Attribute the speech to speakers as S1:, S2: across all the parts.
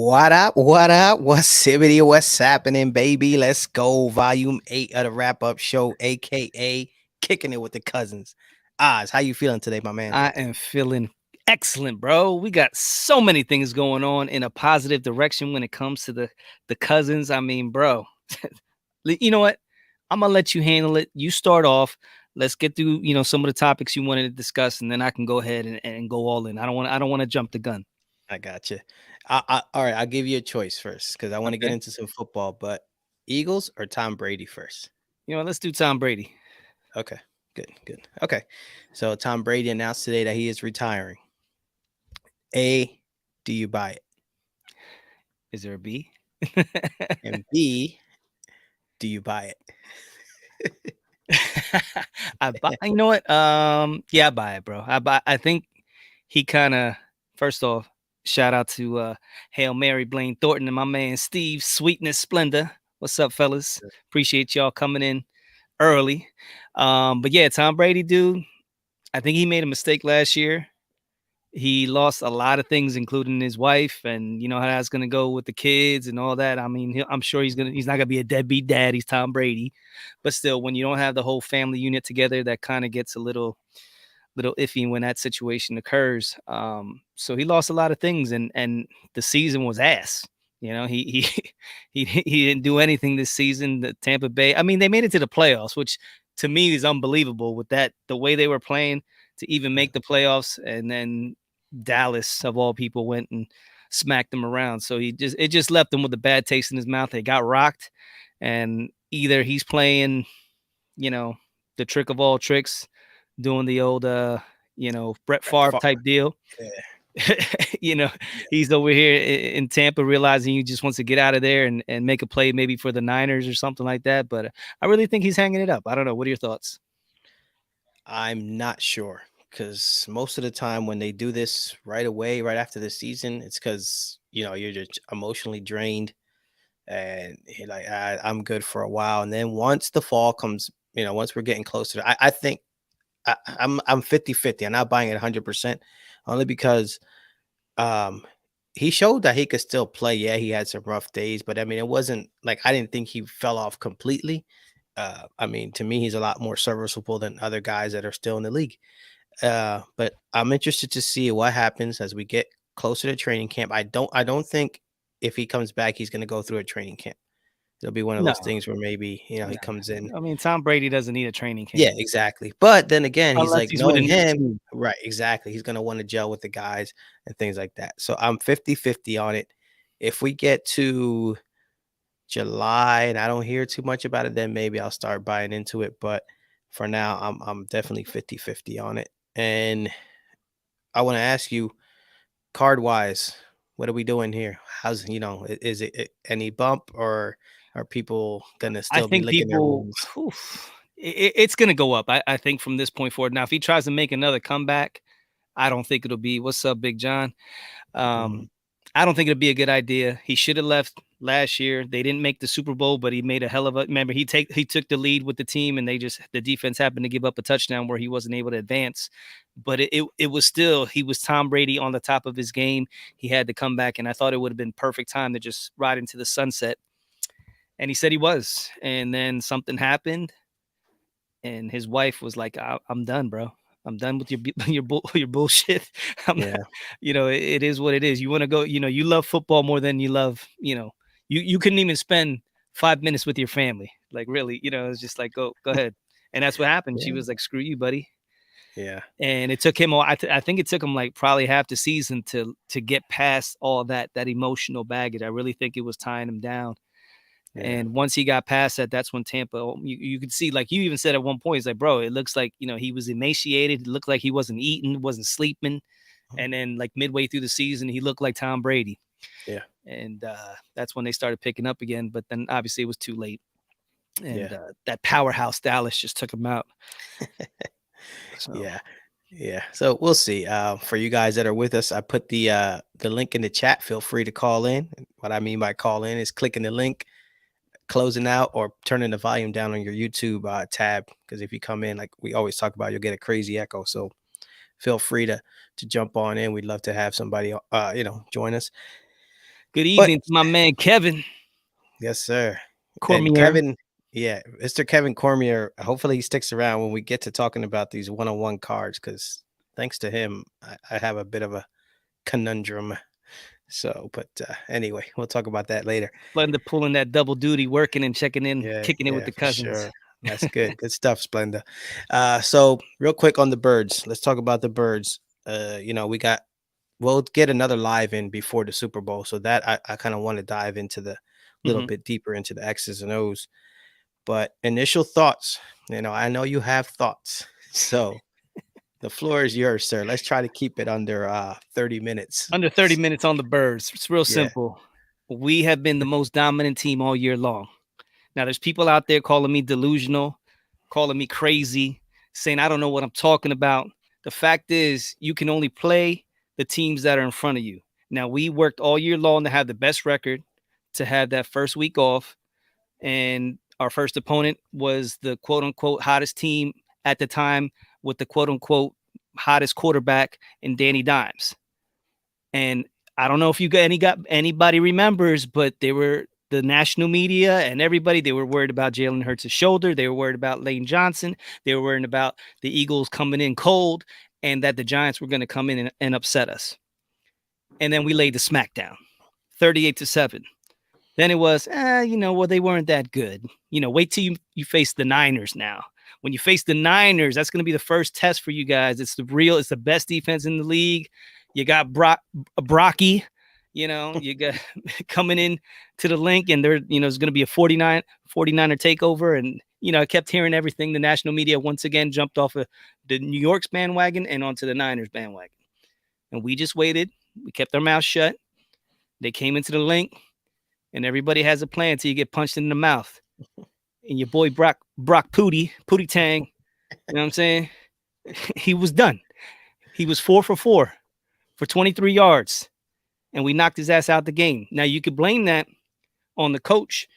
S1: What up? What up? What's hibbity? What's happening, baby? Let's go. Volume 8 of the wrap up show, aka kicking it with the cousins. Oz, how you feeling today, my man?
S2: I am feeling excellent, bro. We got so many things going on in a positive direction when it comes to the cousins. I mean, bro, you know what? I'm gonna let you handle it. You start off. Let's get through, some of the topics you wanted to discuss, and then I can go ahead and go all in. I don't want to jump the gun.
S1: I got you. All right, I'll give you a choice first because I want to get
S2: Okay.
S1: into some football, but Eagles or Tom Brady first?
S2: Let's do Tom Brady.
S1: Okay, good, good. Okay, so Tom Brady announced today that he is retiring. A, do you buy it?
S2: Is there a B?
S1: And B, do you buy it?
S2: I buy. You know what? Yeah, I buy it, bro. I buy. I think he kind of. First off, shout out to Hail Mary, Blaine Thornton, and my man Steve, Sweetness Splendor. What's up, fellas? Appreciate y'all coming in early. But yeah, Tom Brady, dude. I think he made a mistake last year. He lost a lot of things, including his wife, and you know how that's gonna go with the kids and all that. I mean, I'm sure he's not gonna be a deadbeat dad. He's Tom Brady, but still, when you don't have the whole family unit together, that kind of gets a little iffy when that situation occurs. So he lost a lot of things, and the season was ass. He he didn't do anything this season. The Tampa Bay, I mean, they made it to the playoffs, which to me is unbelievable with that the way they were playing to even make the playoffs, and then Dallas of all people went and smacked them around. So it just left him with a bad taste in his mouth. They got rocked, and either he's playing, you know, the trick of all tricks, doing the old Brett Favre
S1: Fuck.
S2: type deal.
S1: Yeah,
S2: you know,
S1: yeah.
S2: he's over here in Tampa realizing he just wants to get out of there and make a play maybe for the Niners or something like that. But I really think he's hanging it up. I don't know. What are your thoughts?
S1: I'm not sure because most of the time when they do this right away, right after the season, it's because you're just emotionally drained and you're like, I'm good for a while. And then once the fall comes, once we're getting closer, I think I'm 50-50. I'm not buying it 100% only because um he showed that he could still play. Yeah, he had some rough days, but I mean, it wasn't like I didn't think he fell off completely. I mean, to me, he's a lot more serviceable than other guys that are still in the league. But I'm interested to see what happens as we get closer to training camp. I don't think if he comes back, he's going to go through a training camp. It'll be one of
S2: No,
S1: those things where maybe he
S2: no.
S1: comes in.
S2: I mean, Tom Brady doesn't need a training
S1: Yeah,
S2: camp
S1: exactly. But then again, he's
S2: unless
S1: like
S2: he's with a
S1: knowing
S2: new
S1: him,
S2: team.
S1: right? Exactly. He's gonna want to gel with the guys and things like that. So I'm 50-50 on it. If we get to July and I don't hear too much about it, then maybe I'll start buying into it. But for now, I'm definitely 50-50 on it. And I want to ask you, card wise, what are we doing here? How's is it any bump or are people gonna
S2: I
S1: still be
S2: think
S1: licking their
S2: people,
S1: wounds?
S2: it's going to go up. I think from this point forward. Now, if he tries to make another comeback, I don't think it'll be. What's up, Big John?
S1: Mhm.
S2: Um, I don't think it'd be a good idea. He should have left last year. They didn't make the Super Bowl, but he made a hell of a. Remember, he took the lead with the team, and the defense happened to give up a touchdown where he wasn't able to advance. But it was still he was Tom Brady on the top of his game. He had to come back, and I thought it would have been perfect time to just ride into the sunset. And he said he was, and then something happened, and his wife was like, I'm done, bro. I'm done with your bullshit. I'm not,
S1: Yeah.
S2: it is what it is. You want to go, you love football more than you love, you couldn't even spend 5 minutes with your family. Like really, it's just like go ahead. And that's what happened. She
S1: Yeah.
S2: was like, screw you, buddy.
S1: Yeah.
S2: And it took him. I think it took him like probably half the season to get past all that emotional baggage. I really think it was tying him down.
S1: Yeah.
S2: And once he got past that, that's when Tampa, you could see, like you even said at one point, it's like, bro, it looks like, he was emaciated. It looked like he wasn't eating, wasn't sleeping.
S1: Mhm.
S2: And then like midway through the season, he looked like Tom Brady.
S1: Yeah.
S2: And that's when they started picking up again. But then obviously it was too late. And
S1: Yeah.
S2: that powerhouse Dallas just took him out. So
S1: Yeah. Yeah. So we'll see. For you guys that are with us, I put the link in the chat. Feel free to call in. What I mean by call in is clicking the link, closing out, or turning the volume down on your YouTube tab. Because if you come in, like we always talk about, you'll get a crazy echo. So feel free to jump on in. We'd love to have somebody join us.
S2: Good
S1: But
S2: evening to my man Kevin
S1: yes, sir. And
S2: Cormier.
S1: Kevin, yeah, Mr. Kevin Cormier, hopefully he sticks around when we get to talking about these one-on-one cards, because thanks to him, I have a bit of a conundrum. So, but anyway, we'll talk about that later.
S2: Splenda pulling that double duty, working and checking in,
S1: Yeah,
S2: kicking it with
S1: yeah,
S2: the
S1: for
S2: cousins.
S1: sure. That's good. Good stuff, Splenda. So real quick on the birds. Let's talk about the birds. We got we'll get another live in before the Super Bowl. So that I kind of want to dive into the little
S2: Mhm.
S1: bit deeper into the X's and O's. But initial thoughts, I know you have thoughts. So the floor is yours, sir. Let's try to keep it under 30 minutes.
S2: Under 30 minutes on the birds. It's real
S1: Yeah.
S2: simple. We have been the most dominant team all year long. Now, there's people out there calling me delusional, calling me crazy, saying I don't know what I'm talking about. The fact is, you can only play the teams that are in front of you. Now, we worked all year long to have the best record, to have that first week off, and our first opponent was the quote unquote hottest team at the time with the quote unquote hottest quarterback in Danny Dimes. And I don't know if got anybody remembers, but they were the national media and everybody, they were worried about Jalen Hurts' shoulder. They were worried about Lane Johnson. They were worried about the Eagles coming in cold and that the Giants were going to come in and upset us. And then we laid the smackdown 38-7. Then it was, well, they weren't that good. Wait till you face the Niners now. When you face the Niners, that's going to be the first test for you guys. It's the best defense in the league. You got Brocky, you got coming in to the link, and it's going to be a 49er takeover. And, I kept hearing everything. The national media once again jumped off of the New York's bandwagon and onto the Niners bandwagon. And we just waited. We kept our mouth shut. They came into the link, and everybody has a plan till you get punched in the mouth. And your boy Brock Pootie Tang, you know what I'm saying? He was done. He was 4 for 4 for 23 yards, and we knocked his ass out the game. Now you could blame that on the coach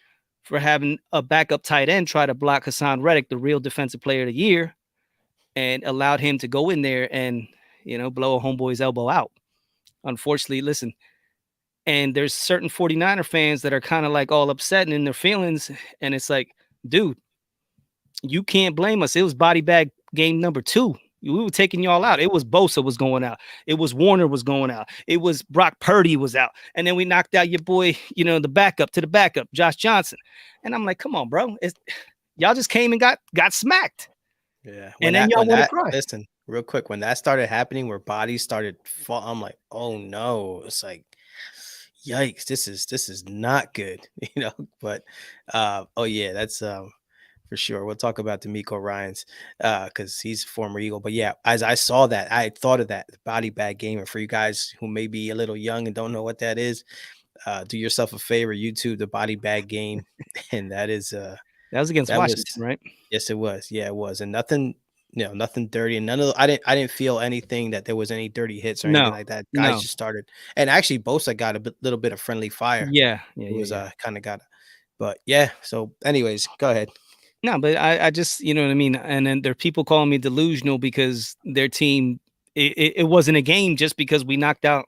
S2: for having a backup tight end try to block Hassan Reddick, the real defensive player of the year, and allowed him to go in there and blow a homeboy's elbow out. Unfortunately, listen, and there's certain 49er fans that are kind of like all upset and in their feelings, and it's like, dude, you can't blame us. It was body bag game number 2. We were taking y'all out. It was Bosa was going out. It was Warner was going out. It was Brock Purdy was out. And then we knocked out your boy, the backup, Josh Johnson. And I'm like, come on, bro. Y'all just came and got smacked.
S1: Yeah.
S2: And then y'all want to cry.
S1: Listen, real quick, when that started happening, where bodies started fall, I'm like, oh no. It's like, yikes, this is not good, But oh yeah, that's for sure. We'll talk about D'Amico Ryans because he's a former Eagle. But yeah, as I saw that, I thought of that body bag game. And for you guys who may be a little young and don't know what that is, do yourself a favor, YouTube the body bag game. And that is
S2: That was against
S1: that was,
S2: Washington, right?
S1: yes, it was. Yeah, it was. And nothing, nothing dirty, and none of I didn't feel anything that there was any dirty hits or anything
S2: No,
S1: like that. Guys
S2: no.
S1: just started, and actually Bosa got a little bit of friendly fire.
S2: Yeah, yeah,
S1: It
S2: yeah,
S1: was
S2: yeah.
S1: kind of got, but yeah. So, anyways, go ahead.
S2: No, but I just, you know what I mean? And then there are people calling me delusional because their team, it wasn't a game just because we knocked out,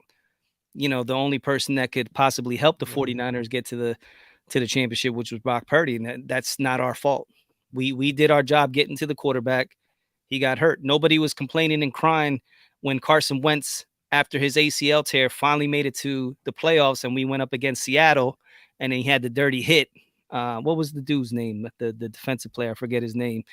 S2: the only person that could possibly help the
S1: Mhm.
S2: 49ers get to the championship, which was Brock Purdy. And that's not our fault. We did our job getting to the quarterback. He got hurt. Nobody was complaining and crying when Carson Wentz, after his ACL tear, finally made it to the playoffs and we went up against Seattle and he had the dirty hit. What was the dude's name? The defensive player, I forget his name,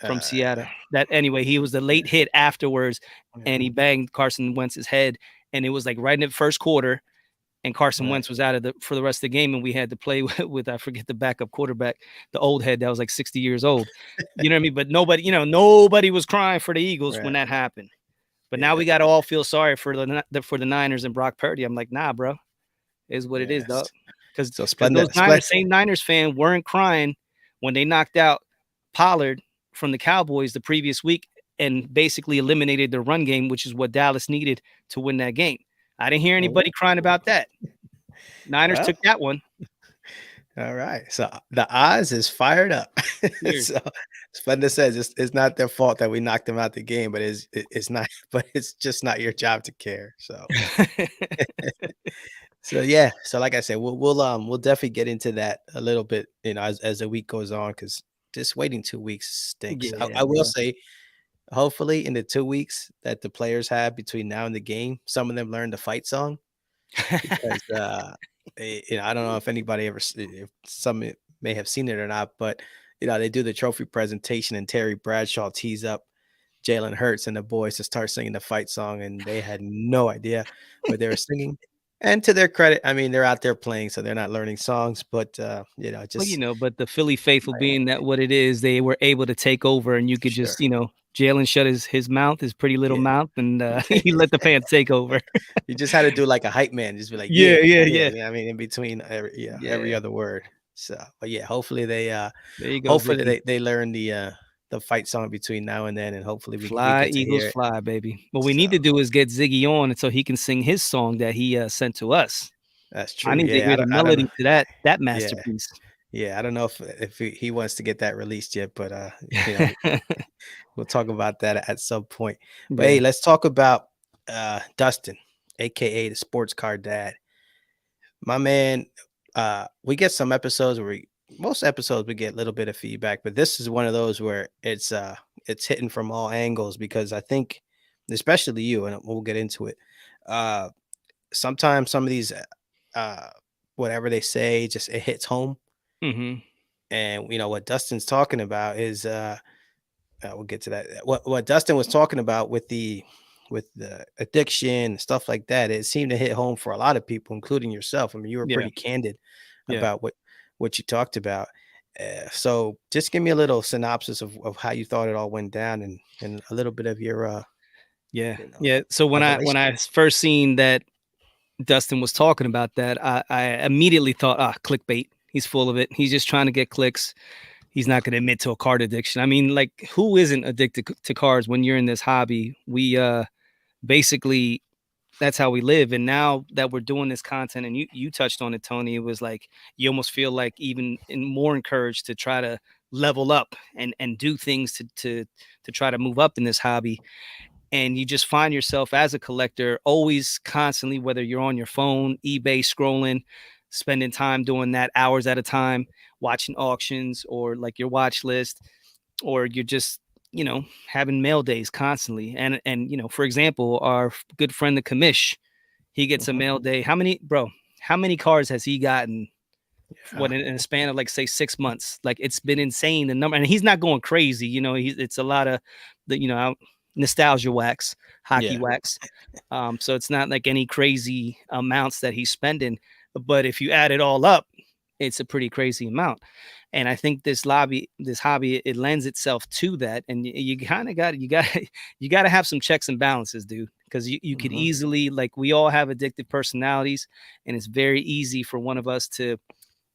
S2: from
S1: Uh,
S2: Seattle. That anyway, he was the late hit afterwards,
S1: yeah,
S2: and he banged Carson Wentz's head, and it was like right in the first quarter, and Carson
S1: right.
S2: Wentz was out of for the rest of the game, and we had to play with I forget the backup quarterback, the old head that was like 60 years old. You know what I mean? But nobody was crying for the Eagles when
S1: Right.
S2: that happened. But now
S1: Yeah.
S2: we got to all feel sorry for the Niners and Brock Purdy. I'm like, nah, bro, it is what it is,
S1: Yes.
S2: dog. Because
S1: So
S2: those
S1: Splenda,
S2: Same Niners fan weren't crying when they knocked out Pollard from the Cowboys the previous week and basically eliminated their run game, which is what Dallas needed to win that game. I didn't hear
S1: oh,
S2: anybody crying about that. Niners
S1: well,
S2: took that one.
S1: all right. So the odds is fired up.
S2: Weird.
S1: So Splenda says it's not their fault that we knocked them out the game, but it's not, but it's just not your job to care. So So yeah, so like I said, we'll definitely get into that a little bit, as the week goes on, because just waiting 2 weeks stinks.
S2: Yeah,
S1: I will
S2: bro.
S1: say, hopefully, in the 2 weeks that the players have between now and the game, some of them learn the fight song because I don't know if anybody if some may have seen it or not, but they do the trophy presentation and Terry Bradshaw tees up Jalen Hurts and the boys to start singing the fight song, and they had no idea what they were singing. And to their credit, I mean, they're out there playing, so they're not learning songs, but
S2: Well,
S1: just
S2: but the Philly faithful being that what it is, they were able to take over and you could
S1: sure,
S2: just, Jalen shut his mouth, his pretty little
S1: yeah.
S2: mouth, and, he let the fans take over.
S1: You just had to do like a hype man, just be like,
S2: Yeah,
S1: yeah,
S2: yeah,
S1: yeah.
S2: yeah.
S1: I mean, in between every
S2: Yeah.
S1: other word. So, but yeah,
S2: There you go,
S1: hopefully
S2: Ziggy.
S1: they learn the fight song between now and then, and hopefully we
S2: Fly,
S1: get to
S2: Eagles,
S1: hear it.
S2: fly, baby. What we
S1: So
S2: need to do is get Ziggy on so he can sing his song that he, sent to us.
S1: that's
S2: I
S1: true.
S2: need to
S1: Yeah,
S2: hear the
S1: I don't know.
S2: melody to that
S1: Yeah,
S2: masterpiece.
S1: yeah. I don't know if he wants to get that released yet, but you know, we'll talk about that at some point. But
S2: Yeah.
S1: hey, let's talk about Dustin, aka the sports car dad. My man, we get some episodes where most episodes we get a little bit of feedback, but this is one of those where it's hitting from all angles because I think, especially you, and we'll get into it. Uh, Sometimes some of these, uh, whatever they say, just it hits home.
S2: Mhm.
S1: And what Dustin's talking about is we'll get to that. What Dustin was talking about with the addiction and stuff like that, it seemed to hit home for a lot of people, including yourself. I mean, you were
S2: Yeah,
S1: pretty candid
S2: yeah,
S1: about what you talked about. So just give me a little synopsis of how you thought it all went down and a little bit of your
S2: yeah,
S1: you know
S2: yeah. So when
S1: revelation.
S2: I first seen that Dustin was talking about that, I immediately thought, clickbait. He's full of it. He's just trying to get clicks. He's not going to admit to a card addiction. I mean, like, who isn't addicted to cards when you're in this hobby? We basically that's how we live. And now that we're doing this content, and you touched on it, Tony, it was like you almost feel like more encouraged to try to level up and do things to try to move up in this hobby. And you just find yourself as a collector always constantly, whether you're on your phone, eBay scrolling, spending time doing that hours at a time, watching auctions or like your watch list, or you're just having mail days constantly. And for example, our good friend the commish, he gets a
S1: Mhm.
S2: mail day. How many cars has he gotten,
S1: Yeah,
S2: what, in a span of, like, say, 6 months? Like, it's been insane, the number. And he's not going crazy, it's a lot of the, nostalgia wax, hockey
S1: yeah,
S2: wax. So it's not like any crazy amounts that he's spending, but if you add it all up, it's a pretty crazy amount. And I think this hobby, it lends itself to that. And you kind of you got to have some checks and balances, dude, because you could
S1: mhm,
S2: easily, like, we all have addictive personalities, and it's very easy for one of us to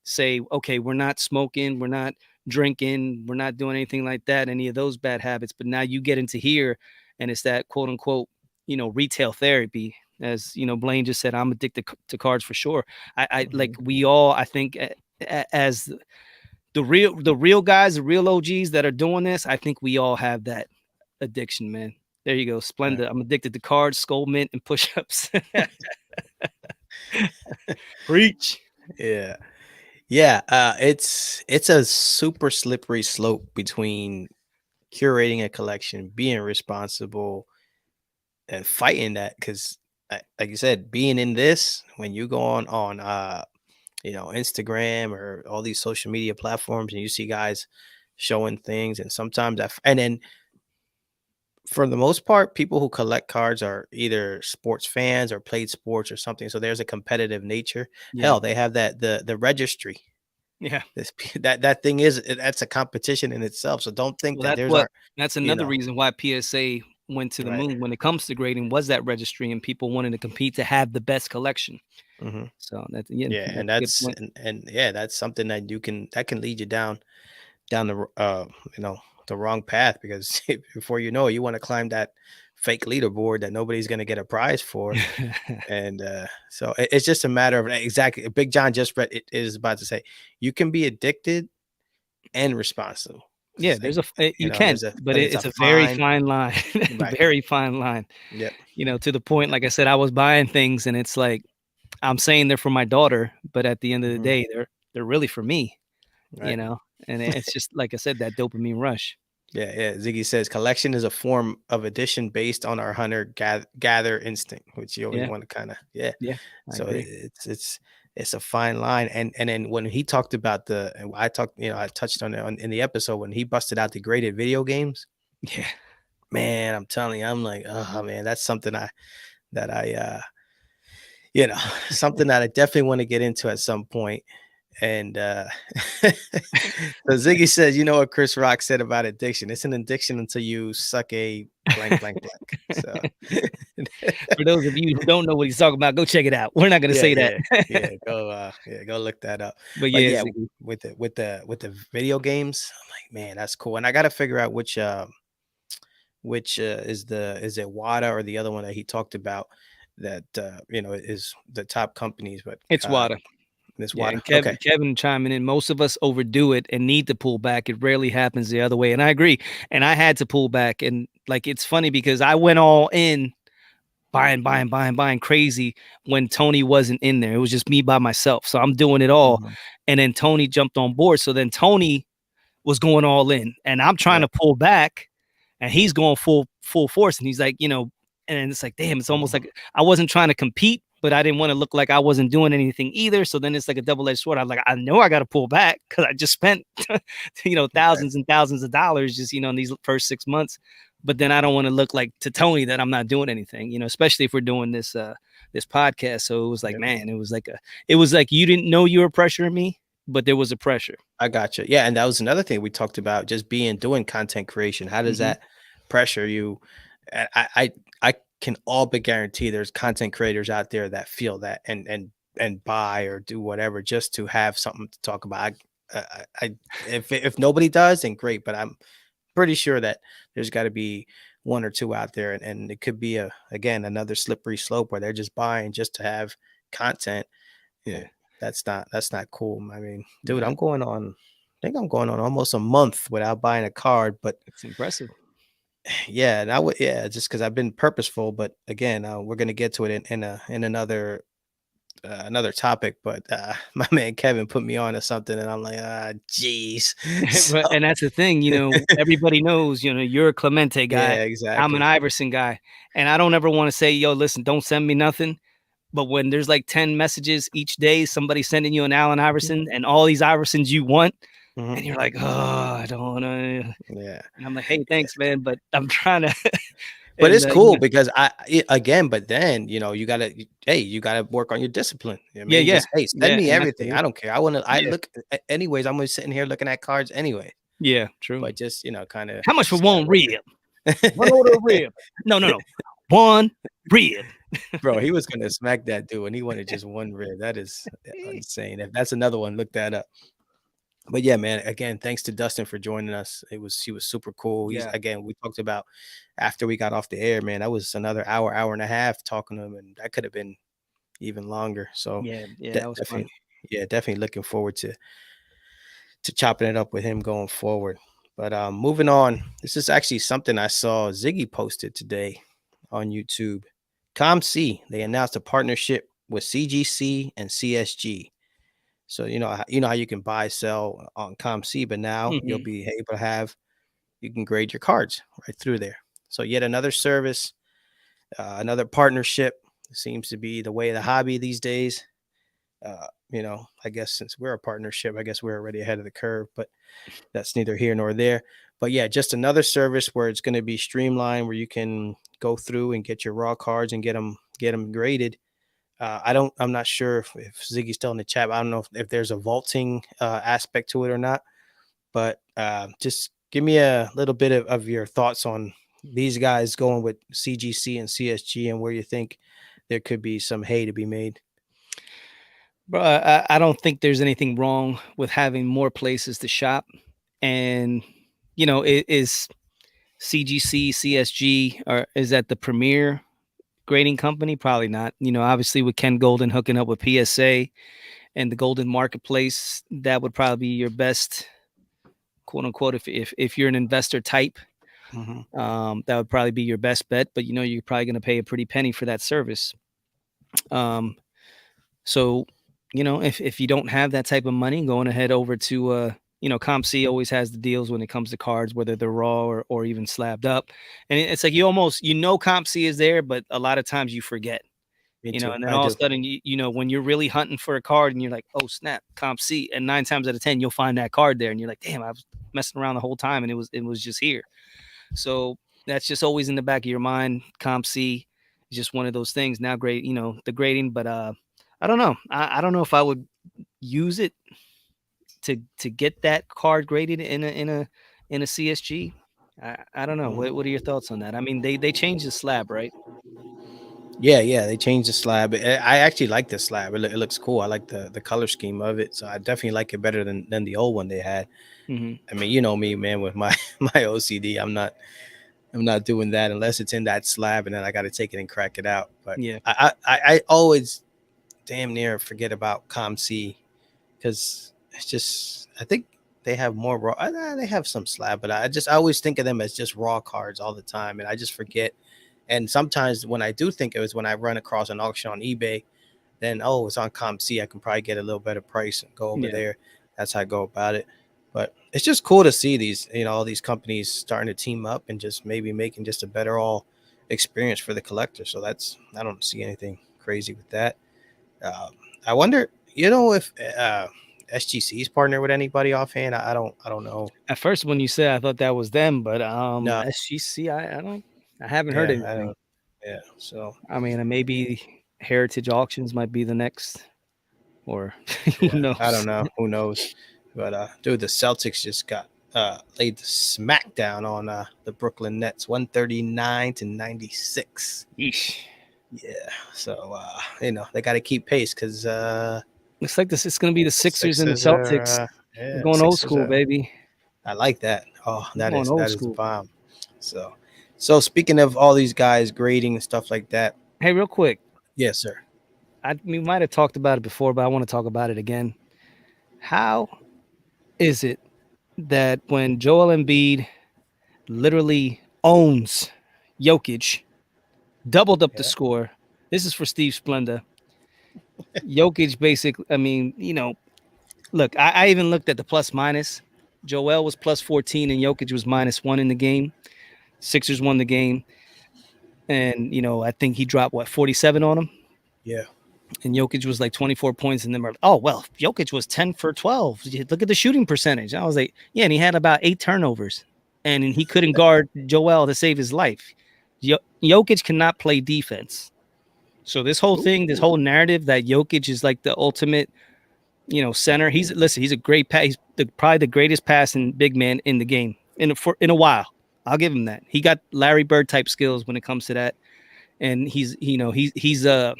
S2: say, okay, we're not smoking, we're not drinking, we're not doing anything like that, any of those bad habits. But now you get into here, and it's that quote unquote, retail therapy. As Blaine just said, I'm addicted to cards for sure. I like
S1: mhm.
S2: we all, I think, as the real guys, the real OGs that are doing this, I think we all have that addiction, man. There you go,
S1: Right.
S2: Splenda. I'm addicted to cards, skull mint, and push-ups. Preach.
S1: Yeah. Yeah, it's a super slippery slope between curating a collection, being responsible, and fighting that because, like you said, being in this when you go on Instagram or all these social media platforms and you see guys showing things, and sometimes and then for the most part, people who collect cards are either sports fans or played sports or something. So there's a competitive nature.
S2: Yeah,
S1: Hell, they have the registry.
S2: yeah.
S1: That thing is that's a competition in itself. So don't think
S2: Well,
S1: that there's aren't
S2: that's
S1: you
S2: another
S1: know
S2: reason why PSA went to the
S1: right.
S2: moon when it comes to grading, was that registry and people wanting to compete to have the best collection.
S1: Hmm.
S2: So that's, yeah,
S1: Yeah,
S2: that's
S1: and
S2: a good
S1: that's
S2: point.
S1: and yeah, that's something that can lead you down you know the wrong path because before you know it, you want to climb that fake leaderboard that nobody's going to get a prize for. And so it's just a matter of exactly. Big John just read it is about to say you can be addicted and responsible.
S2: Yeah,
S1: It's like,
S2: there's you can,
S1: there's a
S2: but
S1: but it's a
S2: it's a very
S1: fine.
S2: fine line,
S1: Right.
S2: very fine line.
S1: Yep.
S2: To the point, like I said, I was buying things, and it's like I'm saying they're for my daughter, but at the end of the
S1: Mhm.
S2: day, they're really for me, you
S1: Right.
S2: know? And it's just like I said, that dopamine rush.
S1: Yeah, yeah. Ziggy says collection is a form of addition based on our hunter gather instinct, which you always
S2: Yeah,
S1: want to kind of yeah.
S2: yeah, I
S1: So
S2: agree.
S1: it's a fine line. And then when he talked about and I talked, I touched on it in the episode when he busted out the graded video games.
S2: Yeah.
S1: Man, I'm telling you, I'm like, oh man, that's something I something that I definitely want to get into at some point. And so Ziggy says, you know what Chris Rock said about addiction? It's an addiction until you suck a blank, blank, blank. So
S2: For those of you who don't know what he's talking about, go check it out. We're not gonna
S1: yeah,
S2: say that.
S1: yeah, yeah, go look that up.
S2: But
S1: But
S2: yeah,
S1: yeah,
S2: Ziggy.
S1: with the video games, I'm like, man, that's cool. And I got to figure out which is it WADA or the other one that he talked about that is the top companies. But
S2: It's water.
S1: this
S2: Yeah,
S1: WADA,
S2: and
S1: okay.
S2: Kevin chiming in, most of us overdo it and need to pull back. It rarely happens the other way. And I agree. And I had to pull back. And like it's funny because I went all in buying, buying, buying, buying crazy when Tony wasn't in there. It was just me by myself. So I'm doing it all.
S1: Mhm.
S2: And then Tony jumped on board. So then Tony was going all in. And I'm trying
S1: Right.
S2: to pull back and he's going full force. And he's like, and it's like, damn, it's almost
S1: Mhm.
S2: like I wasn't trying to compete, but I didn't want to look like I wasn't doing anything either. So then it's like a double-edged sword. I was like, I know I got to pull back because I just spent,
S1: Right.
S2: thousands and thousands of dollars just, in these first 6 months. But then I don't want to look like to Tony that I'm not doing anything, especially if we're doing this podcast. So it was like,
S1: Yep.
S2: man, it was like you didn't know you were pressuring me, but there was a pressure.
S1: I gotcha. Yeah, and that was another thing we talked about, just doing content creation. How does
S2: Hmm.
S1: that pressure you? And I can all but guarantee there's content creators out there that feel that and buy or do whatever just to have something to talk about. If nobody does, then great. But I'm pretty sure that there's got to be one or two out there, and it could be again another slippery slope where they're just buying just to have content. Yeah,
S2: Yeah,
S1: that's not cool. I mean, dude,
S2: yeah,
S1: I think I'm going on almost a month without buying a card, but
S2: it's impressive.
S1: yeah, and I would, yeah, just because I've been purposeful. But again, we're gonna get to it in another topic. But my man Kevin put me on to something, and I'm like, jeez. So
S2: But and that's the thing, everybody knows, you're a Clemente guy.
S1: yeah,
S2: I'm an
S1: exactly.
S2: Iverson guy. And I don't ever want to say, yo, listen, don't send me nothing. But when there's like 10 messages each day, somebody sending you an Allen
S1: Mhm,
S2: Iverson and all these Iversons you want,
S1: mhm.
S2: and you're like, oh, I don't want to.
S1: Yeah.
S2: And I'm like, hey, thanks, man. But I'm trying to,
S1: But
S2: and
S1: it's cool because again, but then you gotta work on your discipline. I
S2: yeah,
S1: mean,
S2: yeah,
S1: just hey, send
S2: yeah.
S1: me
S2: And that's
S1: everything.
S2: what it,
S1: I don't care. I want to. I
S2: yeah,
S1: look. Anyways, I'm always sitting here looking at cards anyway.
S2: yeah, true.
S1: But just kind of
S2: How much for
S1: just gotta
S2: one
S1: work
S2: rib? One order of
S1: it.
S2: rib. No, no, no. One rib.
S1: Bro, he was gonna smack that dude, and he wanted just one rib. That is insane. If that's another one, look that up. But yeah, man, again, thanks to Dustin for joining us. He was super cool.
S2: Yeah,
S1: We talked about after we got off the air, man, that was another hour, hour and a half talking to him, and that could have been even longer. So
S2: yeah, yeah.
S1: de
S2: That was fun.
S1: definitely, yeah, definitely looking forward to chopping it up with him going forward. But moving on, this is actually something I saw Ziggy posted today on YouTube. ComC, they announced a partnership with CGC and CSG. So you know how you can buy sell on ComC, but now you'll
S2: Hmm.
S1: be able to have you can grade your cards right through there. So yet another service, another partnership seems to be the way of the hobby these days. I guess since we're a partnership, I guess we're already ahead of the curve, but that's neither here nor there. But yeah, just another service where it's going to be streamlined, where you can go through and get your raw cards and get them graded. I'm not sure if Ziggy's still in the chat. I don't know if there's a vaulting aspect to it or not. But just give me a little bit of your thoughts on these guys going with CGC and CSG and where you think there could be some hay to be made.
S2: Bro, I don't think there's anything wrong with having more places to shop. And, is CGC, CSG, or is that the premier grading company? Probably not. Obviously with Ken Golden hooking up with PSA and the Golden Marketplace, that would probably be your best, quote unquote, if you're an investor type.
S1: Hmm.
S2: That would probably be your best bet. But you're probably going to pay a pretty penny for that service. Um, So, if you don't have that type of money, going ahead over to CompC always has the deals when it comes to cards, whether they're raw or even slabbed up. And it's like you almost CompC is there, but a lot of times you forget.
S1: Me too.
S2: And then
S1: I
S2: all of
S1: do.
S2: a sudden, when you're really hunting for a card and you're like, oh snap, CompC, and 9 times out of 10 you'll find that card there, and you're like, damn, I was messing around the whole time, and it was just here. So that's just always in the back of your mind. Comp C is just one of those things. Now, great, the grading, but I don't know. I don't know if I would use it to get that card graded in a CSG. I don't know. What are your thoughts on that? I mean, they changed the slab, right?
S1: Yeah, yeah, they changed the slab. I actually like the slab. It looks cool. I like the color scheme of it. So I definitely like it better than the old one they had.
S2: Hmm.
S1: I mean, you know me, man, with my my OCD. I'm not doing that unless it's in that slab, and then I got to take it and crack it out. But
S2: Yeah,
S1: I always damn near forget about ComC because it's just I think they have more raw. They have some slab, but I always think of them as just raw cards all the time, and I just forget. And sometimes when I do think it was when I run across an auction on eBay, then oh, it's on ComC. I can probably get a little better price and go over
S2: yeah.
S1: there. That's how I go about it. But it's just cool to see these, all these companies starting to team up and just maybe making just a better all experience for the collector. So I don't see anything crazy with that. Um, I wonder, if SGC's partner with anybody offhand. I don't know.
S2: At first, when you said, I thought that was them, but
S1: No,
S2: SGC, I haven't heard
S1: yeah, I
S2: anything.
S1: don't. Yeah, so
S2: I mean, and maybe Heritage Auctions might be the next, or who
S1: yeah, I don't
S2: knows?
S1: know. Who knows? But dude, the Celtics just got laid the smackdown on the Brooklyn Nets, 139-96.
S2: Yeesh.
S1: Yeah, so they got to keep pace because
S2: Looks like this is gonna be the Sixers and the
S1: Sixers
S2: Celtics.
S1: are
S2: We're
S1: yeah,
S2: going old
S1: Sixers
S2: school,
S1: are.
S2: baby.
S1: I like that. Oh,
S2: We're going old
S1: that is a
S2: school.
S1: bomb. So, so speaking of all these guys grading and stuff like that,
S2: Hey, real quick,
S1: yes, sir.
S2: we might have talked about it before, but I want to talk about it again. How is it that when Joel Embiid literally owns Jokic, doubled up the
S1: Yeah,
S2: score? This is for Steve Splenda. Jokic basically, I mean, look, I even looked at the plus minus. Joel was plus 14 and Jokic was minus 1 in the game. Sixers won the game. And, I think he dropped, 47 on him?
S1: yeah,
S2: And Jokic was like 24 points. And then we're like, oh, well, Jokic was 10 for 12. Look at the shooting percentage. I was like, yeah, and he had about 8 turnovers. And he couldn't guard Joel to save his life. Jokic cannot play defense. So this whole thing, this whole narrative that Jokic is like the ultimate center. He's a great pass. He's probably the greatest passing big man in the game in a while. I'll give him that. He got Larry Bird type skills when it comes to that, and he's a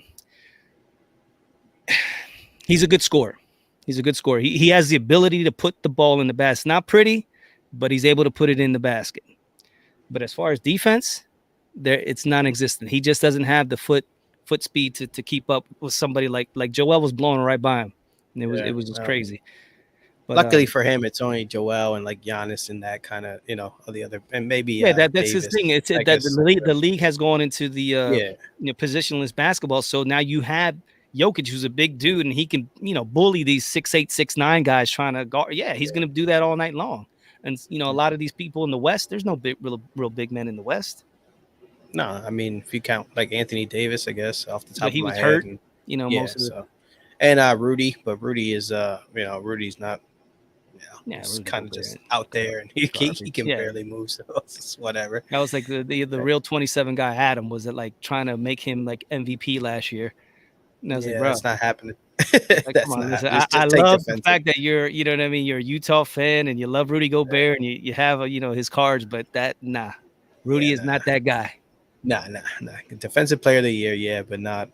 S2: good scorer. He's a good scorer. He has the ability to put the ball in the basket. Not pretty, but he's able to put it in the basket. But as far as defense, it's non-existent. He just doesn't have the foot speed to keep up with somebody like Joel was blowing right by him. And it
S1: yeah.
S2: was just
S1: Well,
S2: crazy. But
S1: luckily for him, it's only Joel and like Giannis and that kind of, of the other, and maybe
S2: yeah, that's his
S1: Davis.
S2: thing. It's
S1: I
S2: that
S1: guess.
S2: the league has gone into the
S1: Yeah,
S2: positionless basketball. So now you have Jokic, who's a big dude, and he can bully these 6'8", 6'9" guys trying to guard. Yeah, he's
S1: yeah.
S2: going to do that all night long. And a lot of these people in the West, there's no real big men in the West.
S1: No, I mean if you count like Anthony Davis, I guess off the
S2: But
S1: top of
S2: he
S1: my
S2: was
S1: head,
S2: hurt.
S1: and yeah,
S2: Most of the
S1: so and Rudy, but Rudy is Rudy's not,
S2: yeah,
S1: he's
S2: Rudy
S1: kind of
S2: Gobert,
S1: just out there and he
S2: garbage.
S1: can
S2: Yeah,
S1: barely move, so it's just whatever.
S2: that was like the real 27 guy Adam was it like trying to make him like MVP last year. And I was like,
S1: Yeah,
S2: bro,
S1: that's not happening.
S2: like, come
S1: That's
S2: on,
S1: not
S2: listen.
S1: happening.
S2: I
S1: Just take
S2: love the
S1: defensive.
S2: fact that you know what I mean. You're a Utah fan and you love Rudy Gobert and you have his cards, but nah, Rudy
S1: Yeah,
S2: is not that guy.
S1: nah. Defensive player of the year, yeah, but not,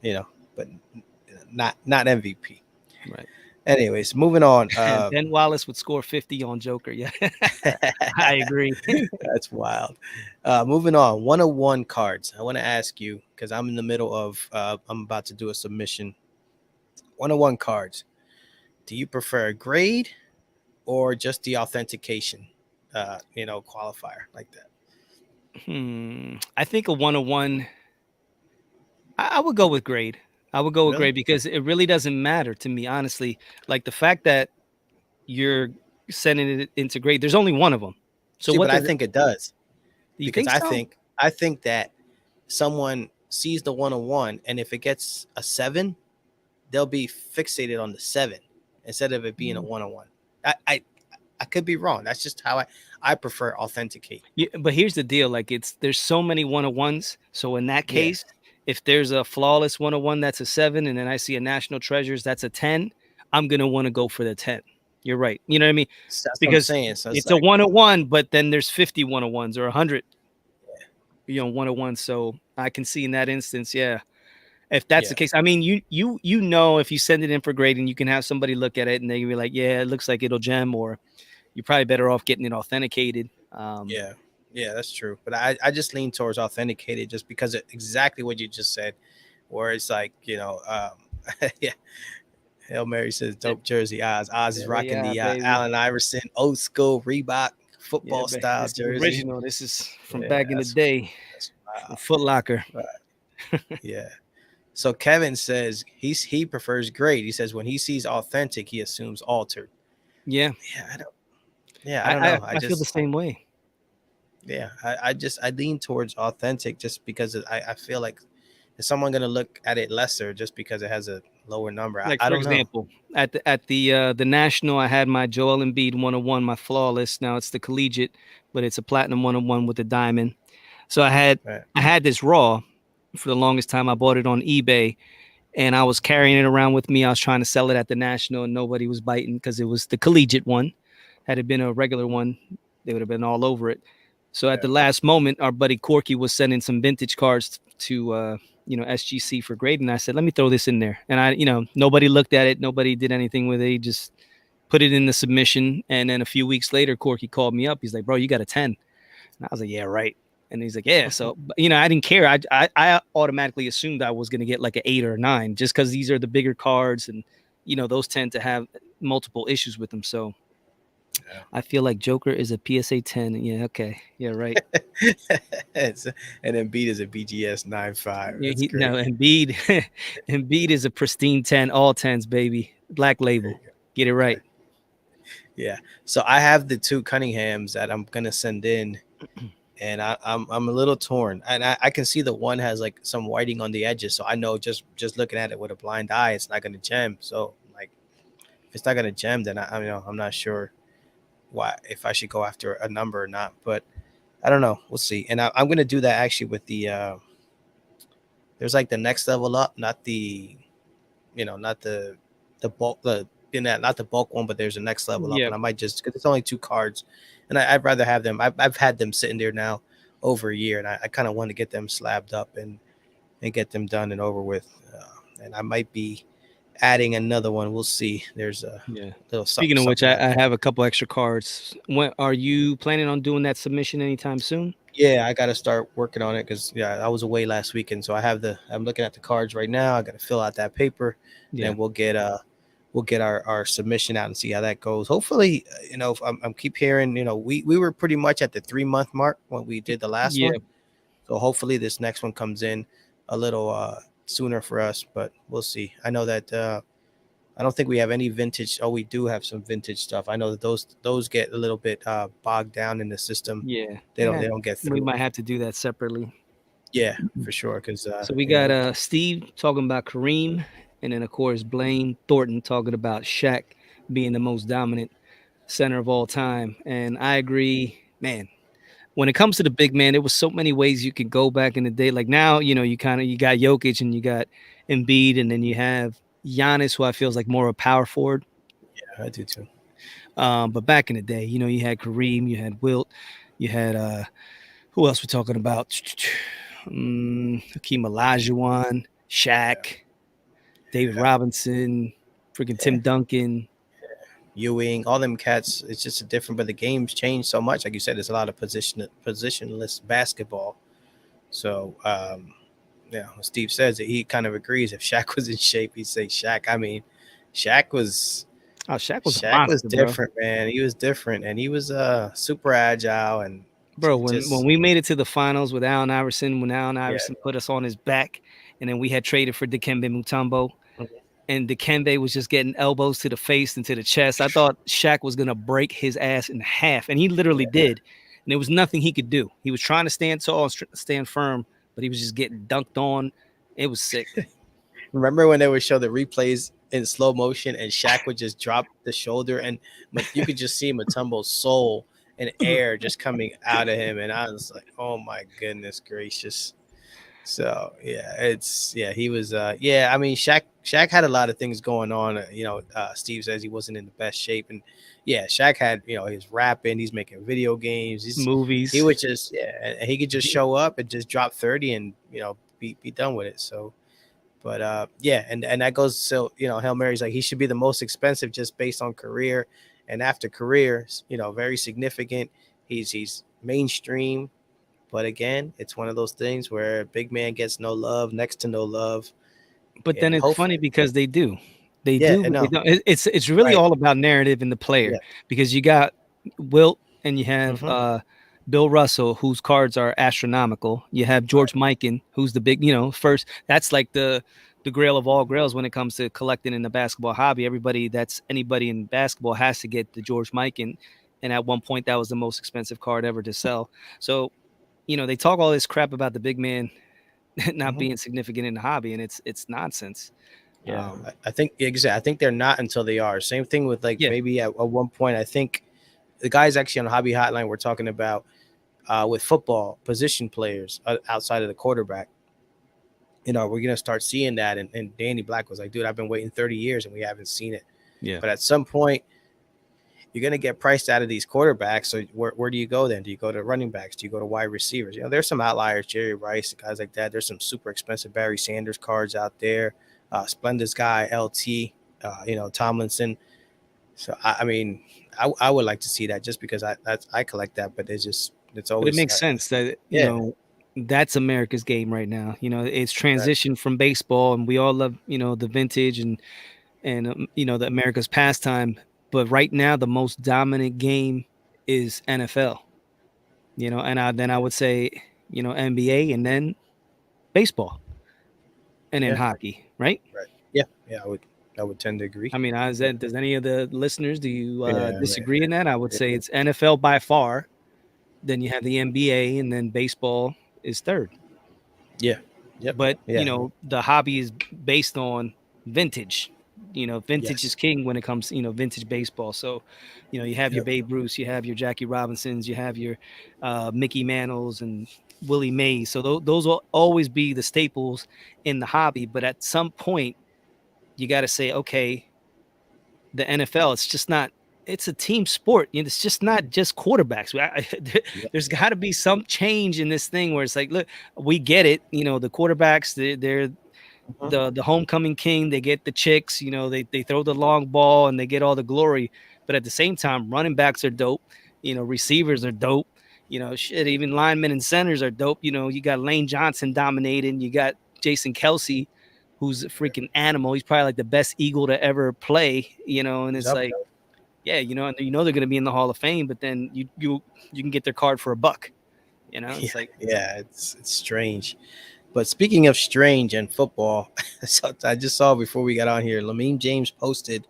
S1: but not MVP.
S2: Right.
S1: Anyways, moving on.
S2: Ben Wallace would score 50 on Joker. Yeah, I agree.
S1: That's wild. Moving on. 101 cards. I want to ask you because I'm in the middle of. I'm about to do a submission. 101 cards. Do you prefer a grade or just the authentication? Qualifier like that.
S2: I think a 101. I would go with grade. I would go with
S1: Really?
S2: great because it really doesn't matter to me, honestly. Like the fact that you're sending it into great, there's only one of them. So
S1: See,
S2: what
S1: but I
S2: does it
S1: think it does
S2: do you
S1: because
S2: think so?
S1: I think that someone sees the 101, and if it gets a 7, they'll be fixated on the 7 instead of it being a
S2: Mm.
S1: 101. I could be wrong. That's just how I prefer authenticate.
S2: Yeah, but here's the deal, like, there's so many one-on-ones, so in that
S1: Yeah,
S2: case, if there's a flawless one-on-one that's a 7 and then I see a national treasures that's a 10, I'm gonna wanna go for the 10. You're right, you know what I mean?
S1: so that's what I'm
S2: Because
S1: saying. So it's
S2: it's a
S1: like,
S2: one-on-one, but then there's 50 one-on-ones or 100, one-on-ones, so I can see in that instance, yeah, if that's the
S1: yeah,
S2: case. I mean, you know if you send it in for grading, you can have somebody look at it and they can be like, "Yeah, it looks like it'll gem," or you're probably better off getting it authenticated.
S1: yeah, yeah. That's true. But I just lean towards authenticated just because of exactly what you just said, where it's like, yeah. Hail Mary says dope jersey. Oz is
S2: There we
S1: rocking
S2: are,
S1: the
S2: baby.
S1: Allen Iverson old school Reebok
S2: Yeah,
S1: football
S2: but
S1: style
S2: this is
S1: jersey.
S2: original. This is from
S1: Yeah,
S2: back in the day,
S1: that's
S2: from
S1: wow.
S2: Foot Locker.
S1: Right. Yeah. So Kevin says he prefers grade. He says when he sees authentic, he assumes altered.
S2: Yeah,
S1: Yeah, I don't. Yeah, I
S2: I
S1: don't
S2: I,
S1: know. I
S2: I feel the
S1: just
S2: same way.
S1: yeah, I lean towards authentic just because I feel like is someone gonna look at it lesser just because it has a lower number?
S2: Like
S1: I
S2: for
S1: don't know.
S2: example, at the national, I had my Joel Embiid 101, my flawless. Now it's the collegiate, but it's a platinum 101 with a diamond. So
S1: Right.
S2: I had this raw for the longest time. I bought it on eBay and I was carrying it around with me. I was trying to sell it at the national, and nobody was biting because it was the collegiate one. Had it been a regular one, they would have been all over it. So at
S1: Yeah.
S2: the last moment, our buddy Corky was sending some vintage cards to SGC for grading. I said, let me throw this in there, and nobody looked at it, nobody did anything with it. He just put it in the submission, and then a few weeks later, Corky called me up. He's like, "Bro, you got a 10." And I was like, "Yeah, right." And he's like, "Yeah." So, I didn't care. I automatically assumed I was going to get like an 8 or a 9 just because these are the bigger cards, and those tend to have multiple issues with them. So
S1: Yeah.
S2: I feel like Joker is a PSA 10. Yeah, okay, yeah, right.
S1: It's- and then beat is a BGS 95.
S2: Yeah,
S1: That's
S2: no,
S1: great.
S2: Embiid, Embiid is a pristine 10, all tens, baby, black
S1: There you
S2: label.
S1: go.
S2: Get it
S1: Okay.
S2: right.
S1: Yeah. So I have the two Cunninghams that I'm gonna send in, and I'm a little torn. And I can see the one has like some whiting on the edges, so I know just looking at it with a blind eye, it's not gonna gem. So like, if it's not gonna gem, then I'm not sure why if I should go after a number or not. But I don't know. We'll see. And I'm gonna do that actually with the there's like the next level up, not the not the bulk not the bulk one, but there's a next level up,
S2: Yeah,
S1: and I might just because it's only two cards, and I'd rather have them. I've had them sitting there now over a year, and I kind of want to get them slabbed up and get them done and over with. And I might be adding another one. We'll see. There's a
S2: yeah.
S1: little something
S2: Speaking of which,
S1: something
S2: I
S1: happening.
S2: have a couple extra cards. When are you planning on doing that submission anytime soon?
S1: Yeah, I got to start working on it because yeah, I was away last weekend, so I'm looking at the cards right now. I got to fill out that paper, and
S2: Yeah,
S1: then we'll get our submission out and see how that goes. Hopefully, I'm keep hearing, we were pretty much at the 3 month mark when we did the last
S2: yeah,
S1: one, so hopefully this next one comes in a little sooner for us, but we'll see. I know that I don't think we have any vintage. Oh, we do have some vintage stuff. I know that those get a little bit bogged down in the system.
S2: yeah.
S1: They don't get
S2: We
S1: through.
S2: might have to do that separately.
S1: Yeah, for sure. Because
S2: So we got Steve talking about Kareem, and then of course Blaine Thornton talking about Shaq being the most dominant center of all time. And I agree, man. When it comes to the big man, there was so many ways you could go back in the day. Like now, you got Jokic and you got Embiid, and then you have Giannis, who I feel is like more of a power forward.
S1: yeah, I do too.
S2: But back in the day, you had Kareem, you had Wilt, you had who else we're talking about? Hakeem Olajuwon,
S1: Yeah,
S2: Shaq, David
S1: yeah,
S2: Robinson, freaking
S1: yeah.
S2: Tim Duncan.
S1: Ewing, all them cats. It's just a different, but the game's changed so much. Like you said, there's a lot of positionless basketball. So yeah, when Steve says it, he kind of agrees. If Shaq was in shape, he'd say Shaq. I mean, Shaq was
S2: Oh, Shaq was a
S1: Shaq was
S2: monster, bro.
S1: different, man. He was different, and he was super agile and
S2: Bro, when
S1: just
S2: we made it to the finals with Allen Iverson, when Allen
S1: yeah,
S2: Iverson put us on his back and then we had traded for Dikembe Mutombo,
S1: Mhm.
S2: and Dikembe was just getting elbows to the face and to the chest. I thought Shaq was gonna break his ass in half, and he literally
S1: Yeah.
S2: did. And there was nothing he could do. He was trying to stand tall and stand firm, but he was just getting dunked on. It was sick.
S1: Remember when they would show the replays in slow motion and Shaq would just drop the shoulder and you could just see Mutombo's soul and air just coming out of him, and I was like, oh my goodness gracious. So yeah, he was yeah, I mean Shaq had a lot of things going on. Steve says he wasn't in the best shape, and yeah, Shaq had, he's rapping, he's making video games, he
S2: Movies.
S1: would just, yeah, and he could just show up and just drop 30 and be done with it. So but yeah, and that goes, so Hail Mary's like he should be the most expensive just based on career, and after career, very significant. He's mainstream, but again, it's one of those things where big man gets no love, next to no love,
S2: But then
S1: and
S2: it's funny
S1: hopefully,
S2: because they do. They
S1: yeah,
S2: do,
S1: I
S2: but they
S1: know,
S2: don't. It's really
S1: right,
S2: all about narrative and the player
S1: yeah,
S2: because you got Wilt and you have
S1: hmm,
S2: Bill Russell, whose cards are astronomical. You have
S1: right,
S2: George Mikan, who's the big, first. That's like the grail of all grails when it comes to collecting in the basketball hobby. Everybody that's anybody in basketball has to get the George Mikan, and at one point that was the most expensive card ever to sell. So they talk all this crap about the big man not
S1: hmm,
S2: being significant in the hobby, and it's nonsense.
S1: yeah.
S2: Um,
S1: I think exactly. I think they're not until they are. Same thing with like
S2: yeah,
S1: maybe at one point. I think the guys actually on the Hobby Hotline were talking about with football position players outside of the quarterback. We're gonna start seeing that. And Danny Black was like, dude, I've been waiting 30 years and we haven't seen it.
S2: yeah.
S1: But at some point, you're gonna get priced out of these quarterbacks. So where do you go then? Do you go to running backs? Do you go to wide receivers? There's some outliers, Jerry Rice, guys like that. There's some super expensive Barry Sanders cards out there. Splendid's guy, LT, Tomlinson. So I mean, I would like to see that just because I collect that, but it's
S2: But it
S1: always
S2: makes sense that
S1: yeah,
S2: that's America's game right now. It's
S1: right.
S2: transitioned from baseball, and we all love the vintage and the America's pastime. But right now, the most dominant game is NFL. Then I would say NBA, and then baseball, and then
S1: Yeah,
S2: hockey. Right?
S1: right. Yeah, yeah. I would tend to agree.
S2: I mean, does any of the listeners do you
S1: Yeah, right.
S2: disagree in that? I would
S1: Yeah,
S2: say it's NFL by far. Then you have the NBA, and then baseball is third.
S1: yeah, yep,
S2: But
S1: yeah.
S2: the hobby is based on vintage. Vintage is
S1: Yes.
S2: king when it comes to vintage baseball. So you have your
S1: Yep.
S2: Babe Ruth, you have your Jackie Robinsons, you have your Mickey Mantles and Willie Mays. So those will always be the staples in the hobby. But at some point you got to say, okay, the NFL, it's just not. It's a team sport. It's just not just quarterbacks.
S1: Yep.
S2: There's got to be some change in this thing where it's like, look, we get it. The quarterbacks, they're
S1: Mhm.
S2: the homecoming king. They get the chicks. They throw the long ball and they get all the glory. But at the same time, running backs are dope. Receivers are dope. Shit, even linemen and centers are dope. You got Lane Johnson dominating. You got Jason Kelsey, who's a
S1: Right.
S2: freaking animal. He's probably like the best Eagle to ever play. And
S1: He's
S2: it's
S1: up
S2: like,
S1: there.
S2: yeah, and they're going to be in the Hall of Fame, but then you can get their card for $1.
S1: Yeah,
S2: It's like,
S1: yeah. It's strange. But speaking of strange and football, so I just saw before we got on here, Lamine James posted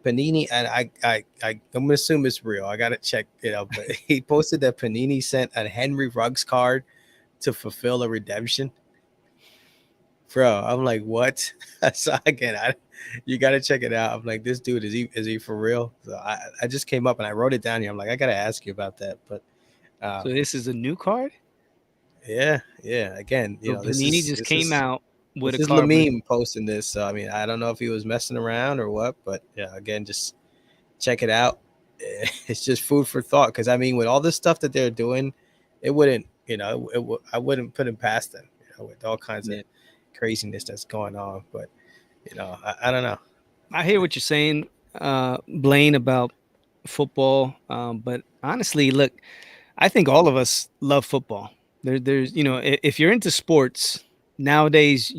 S1: Panini, and I'm gonna assume it's real. I gotta check, but he posted that Panini sent a Henry Ruggs card to fulfill a redemption. Bro, I'm like, what? So again, you gotta check it out. I'm like, this dude, is he for real? So I just came up and I wrote it down here. I'm like, I gotta ask you about that. But
S2: so
S1: um,
S2: this is a new card.
S1: yeah, yeah. Again,
S2: So Panini just came out with
S1: this
S2: a
S1: is
S2: card, but
S1: Lamine posting this. So I mean, I don't know if he was messing around or what, but yeah, again, just check it out. It's just food for thought because I mean, with all this stuff that they're doing, it wouldn't, I wouldn't put it past them, with all kinds of
S2: yeah,
S1: craziness that's going on. But I don't know.
S2: I hear what you're saying, Blaine, about football. But honestly, look, I think all of us love football. There's, if you're into sports nowadays,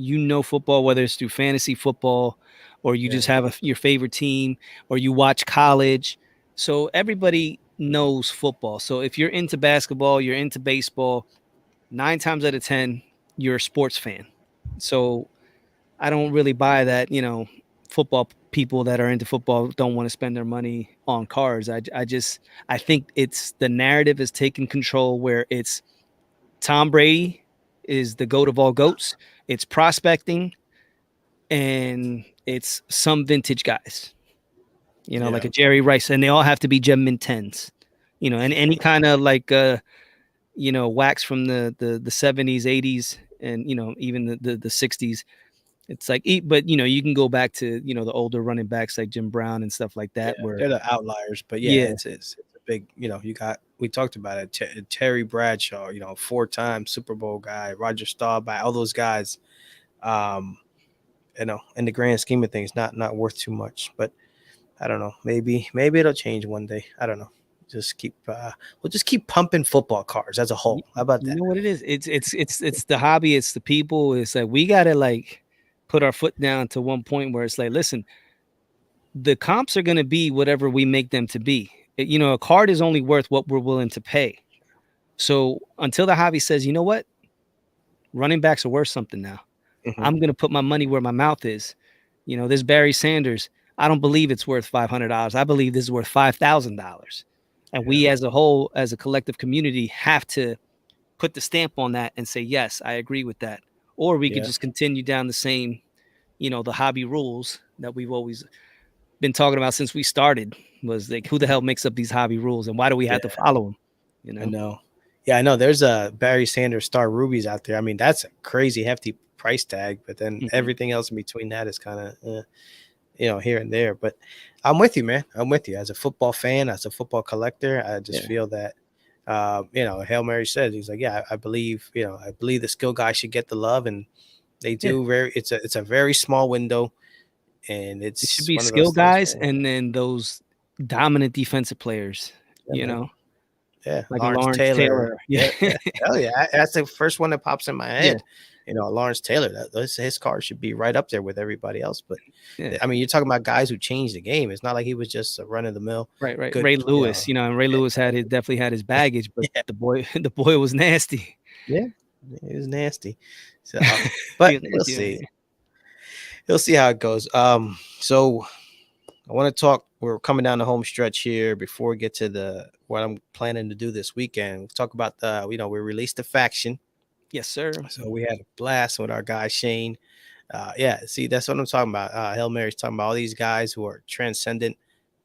S2: football, whether it's through fantasy football or you just
S1: Yeah.
S2: have your favorite team or you watch college. So everybody knows football. So if you're into basketball, you're into baseball, 9 times out of 10, you're a sports fan. So I don't really buy that, football people that are into football don't want to spend their money on cars. I think it's the narrative is taking control where it's Tom Brady is the goat of all goats. It's prospecting and it's some vintage guys, like
S1: Yeah.
S2: a Jerry Rice, and they all have to be Gem Mint 10s, and any kind of like wax from the 70s, 80s, and even the 60s. It's like, but you can go back to the older running backs like Jim Brown and stuff like
S1: Yeah,
S2: that. Where
S1: they're the outliers, but yeah,
S2: yeah,
S1: it's a big, you got we talked about it. Terry Bradshaw, four-time Super Bowl guy, Roger Staubach, all those guys. Um, in the grand scheme of things, not worth too much. But I don't know. Maybe it'll change one day. I don't know. Just keep we'll just keep pumping football cards as a
S2: you,
S1: whole. How about
S2: you
S1: that?
S2: know what it is. It's the hobby. It's the people. It's like we gotta like put our foot down to one point where it's like, listen, the comps are gonna be whatever we make them to be. A card is only worth what we're willing to pay. So until the hobby says, you know what, running backs are worth something now.
S1: Hmm.
S2: I'm gonna put my money where my mouth is. This Barry Sanders. I don't believe it's worth $500. I believe this is worth $5,000. And
S1: Yeah,
S2: we, as a whole, as a collective community, have to put the stamp on that and say, yes, I agree with that. Or we could
S1: yeah,
S2: just continue down the same, the hobby rules that we've always been talking about since we started. Was like, who the hell makes up these hobby rules, and why do we
S1: yeah.
S2: have to follow them?
S1: I know. Yeah, I know. There's a Barry Sanders Star Rubies out there. I mean, that's a crazy hefty price tag, but then
S2: Mhm.
S1: everything else in between that is kind of here and there. But I'm with you, man. I'm with you. As a football fan, as a football collector, I just
S2: Yeah,
S1: feel that, Hail Mary says, he's like, yeah, I believe, I believe the skill guys should get the love, and they
S2: yeah.
S1: do. It's a very small window, and
S2: It should
S1: it's
S2: be
S1: one of
S2: skill
S1: those things,
S2: guys
S1: man.
S2: and then those dominant defensive players,
S1: Yeah, man. Yeah,
S2: like a
S1: Lawrence
S2: Lawrence
S1: Taylor.
S2: Taylor. Yeah,
S1: Yeah, yeah. Hell yeah. That's the first one that pops in my
S2: yeah,
S1: head. Lawrence Taylor. His car should be right up there with everybody else. But
S2: yeah.
S1: I mean, you're talking about guys who changed the game. It's not like he was just a run of the mill
S2: Right, right.
S1: good,
S2: Ray Lewis, and Ray
S1: yeah,
S2: Lewis definitely had his baggage, but
S1: yeah,
S2: the boy the boy was nasty.
S1: yeah. It was nasty. So,
S2: He
S1: but
S2: was
S1: we'll
S2: nasty.
S1: see. We'll see how it goes. So I want to talk. We're coming down the home stretch here before we get to the what I'm planning to do this weekend. We'll talk about we released the faction.
S2: Yes, sir.
S1: So we had a blast with our guy Shane. Yeah, see, that's what I'm talking about. Hail Mary's talking about all these guys who are transcendent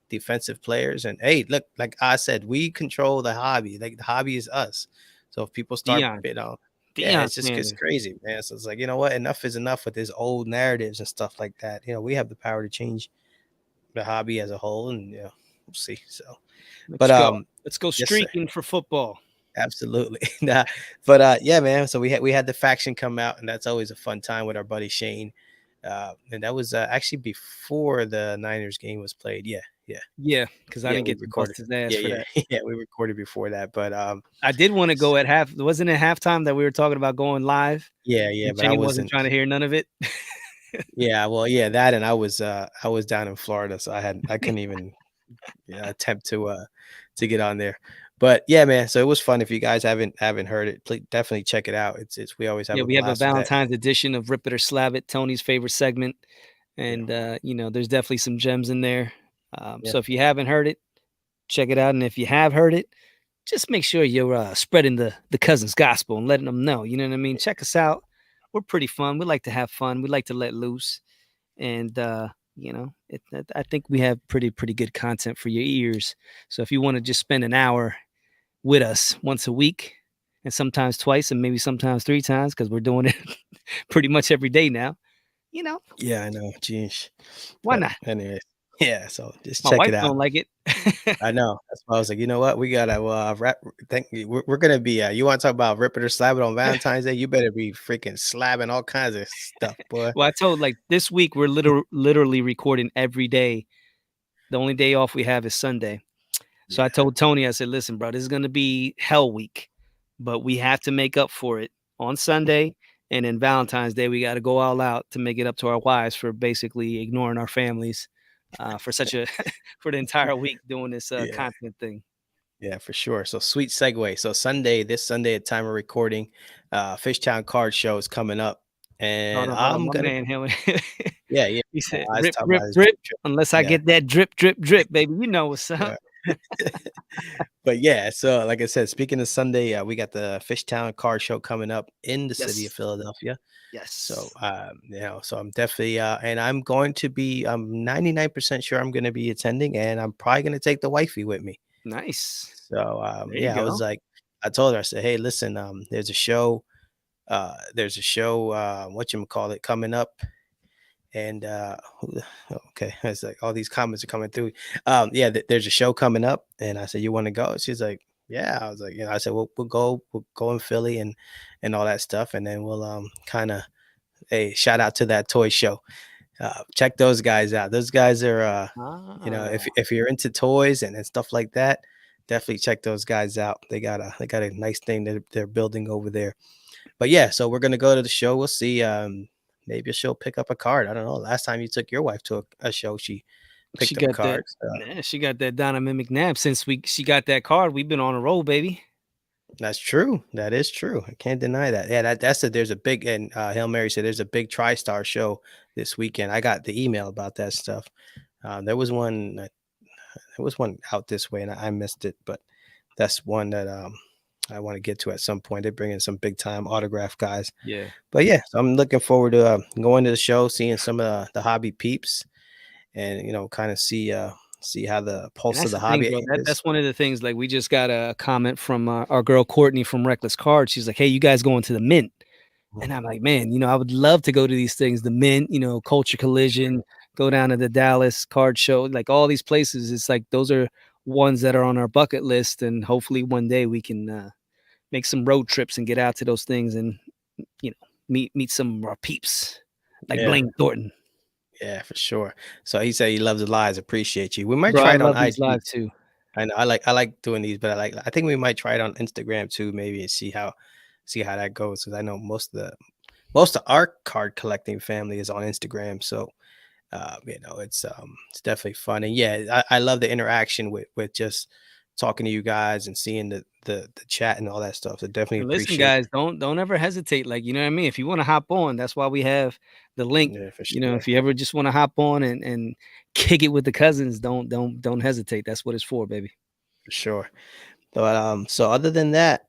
S1: defensive players. And hey, look, like I said, we control the hobby. Like the hobby is us. So if people start,
S2: Dion.
S1: yeah,
S2: Dion
S1: it's
S2: Sanders.
S1: crazy, man. So it's like, you know what? Enough is enough with this old narratives and stuff like that. We have the power to change the hobby as a whole, and we'll see. So, but
S2: Let's go. Let's go
S1: yes, sir.
S2: streaking for football.
S1: Absolutely. Nah, but yeah, man. So we had the faction come out, and that's always a fun time with our buddy Shane. And that was actually before the Niners game was played. Yeah, yeah,
S2: Yeah, because I
S1: yeah.
S2: didn't
S1: We
S2: get to
S1: recorded.
S2: bust his ass
S1: Yeah,
S2: for
S1: yeah,
S2: that.
S1: yeah. We recorded before that, but
S2: I did wanna
S1: s-
S2: go at half wasn't it halftime that we were talking about going live,
S1: yeah, yeah.
S2: and
S1: But I
S2: Shane wasn't
S1: wasn't.
S2: trying to hear none of it?
S1: Yeah, well, yeah, that, and I was down in Florida, so I couldn't even attempt to get on there. But yeah, man. So it was fun. If you guys haven't heard it, please definitely check it out. It's we always have
S2: Yeah,
S1: a
S2: we have a
S1: blast with that.
S2: Valentine's edition of Rip It or Slab It, Tony's favorite segment,
S1: Yeah,
S2: and, there's definitely some gems in there.
S1: yeah,
S2: So if you haven't heard it, check it out, and if you have heard it, just make sure you're, spreading the cousin's gospel and letting them know, you know what I mean? Check us out. We're pretty fun. We like to have fun. We like to let loose, and, I think we have pretty good content for your ears. So if you wanna just spend an hour with us once a week, and sometimes twice, and maybe sometimes 3 times, because 'cause we're doing it pretty much every day now, you know,
S1: yeah. I know. Jeez.
S2: why
S1: But
S2: not?
S1: anyways, yeah. So just
S2: My
S1: check
S2: wife
S1: it out.
S2: don't like it.
S1: I know. That's why I was like, you know what? We gotta wrap. Thank you. We're gonna be. You want to talk about rip it or slab it on Valentine's Day? You better be freaking slabbing all kinds of stuff, boy.
S2: Well, I told like, this week, we're literally recording every day. The only day off we have is Sunday. So I
S1: Yeah,
S2: told Tony, I said, "Listen, bro, this is gonna be hell week, but we have to make up for it on Sunday, and then Valentine's Day, we gotta go all out to make it up to our wives for basically ignoring our families, for such a for the entire week doing this,
S1: yeah,
S2: content thing."
S1: yeah, for sure. So sweet segue. So this Sunday at time of recording, Fishtown Card Show is coming up, and
S2: Hold on,
S1: I'm
S2: my
S1: gonna
S2: man here.
S1: yeah, yeah.
S2: He said,
S1: I was
S2: "Rip,
S1: talking
S2: rip,
S1: about his
S2: rip,
S1: drip, drip.
S2: unless I
S1: Yeah,
S2: get that drip, drip, drip, baby." You know what's
S1: yeah.
S2: up.
S1: But yeah, so like I said, speaking of Sunday, we got the Fishtown Car Show coming up in the city of
S2: Yes,
S1: Philadelphia. So,
S2: yes.
S1: so I'm definitely, and I'm going to be, I'm 99% sure I'm going to be attending, and I'm probably going to take the wifey with me.
S2: Nice.
S1: So,
S2: There you
S1: yeah, I was
S2: go.
S1: like, I told her, I said, hey, listen, there's a show, what you call it, coming up, and okay, it's like all these comments are coming through. Yeah, there's a show coming up, and I said, you want to go? She's like, yeah. I was like, I said, we'll go in Philly and all that stuff, and then we'll kind of, hey, shout out to that toy show. Check those guys out. Those guys are,
S2: Ah,
S1: if you're into toys and stuff like that, definitely check those guys out. They got a nice thing that they're building over there. But yeah, so we're gonna go to the show. We'll see. Maybe she'll pick up a card. I don't know. Last time you took your wife to a show, she
S2: she
S1: picked up
S2: got that.
S1: cards.
S2: Yeah, she got that Donovan McNabb. Since she got that card, we've been on a roll, baby.
S1: That's true. That is true. I can't deny that. Yeah, that's a there's a big and Hail Mary said there's a big TriStar show this weekend. I got the email about that stuff. There was one. There was one out this way, and I missed it. But that's one that I want to get to at some point. They bring in some big time autograph guys.
S2: Yeah,
S1: But yeah, so I'm looking forward to going to the show, seeing some of the hobby peeps, and kind of see how the
S2: and
S1: pulse of
S2: that's
S1: the
S2: the thing,
S1: hobby
S2: bro.
S1: is.
S2: That's one of the things. Like we just got a comment from our girl Courtney from Reckless Cards. She's like, "Hey, you guys going to the Mint?" And I'm like, "Man, I would love to go to these things. The Mint, Culture Collision, go down to the Dallas Card Show, like all these places. It's like those are ones that are on our bucket list, and hopefully one day we can make some road trips and get out to those things and meet some of our peeps, like
S1: Yeah,
S2: Blaine Thornton.
S1: yeah, for sure. So he said he loves the lies. Appreciate you. We might
S2: Bro, I
S1: try it on
S2: love these
S1: IG.
S2: live too.
S1: I know I like doing these, but I think we might try it on Instagram too, maybe, and see how that goes. Because I know most of our card collecting family is on Instagram, so it's definitely fun. And yeah, I love the interaction with just talking to you guys and seeing the chat and all that stuff. So definitely
S2: And listen,
S1: appreciate.
S2: guys, don't ever hesitate. Like, you know what I mean? If you want to hop on, that's why we have the link.
S1: Yeah, for sure,
S2: If you ever just want to hop on and kick it with the cousins, don't hesitate. That's what it's for, baby.
S1: for sure. But so other than that,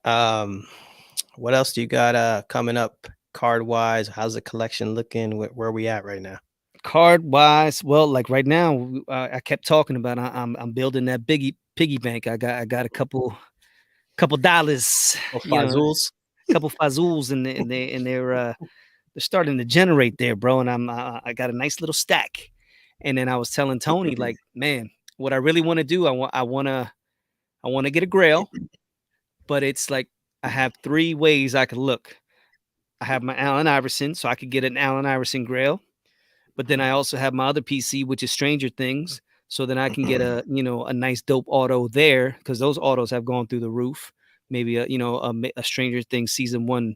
S1: what else do you got coming up card wise? How's the collection looking? Where we at right now?
S2: Card wise, well, like right now, I kept talking about I'm building that biggie piggy bank. I got a couple dollars,
S1: Oh,
S2: you know, a
S1: Fazul's.
S2: couple fazools, and they're starting to generate there, bro. And I got a nice little stack. And then I was telling Tony, like, man, what I really want to do, I want to get a grail, but it's like I have three ways I could look. I have my Allen Iverson, so I could get an Allen Iverson grail. But then I also have my other PC, which is Stranger Things. So then I can get a nice dope auto there because those autos have gone through the roof. Maybe a Stranger Things season one,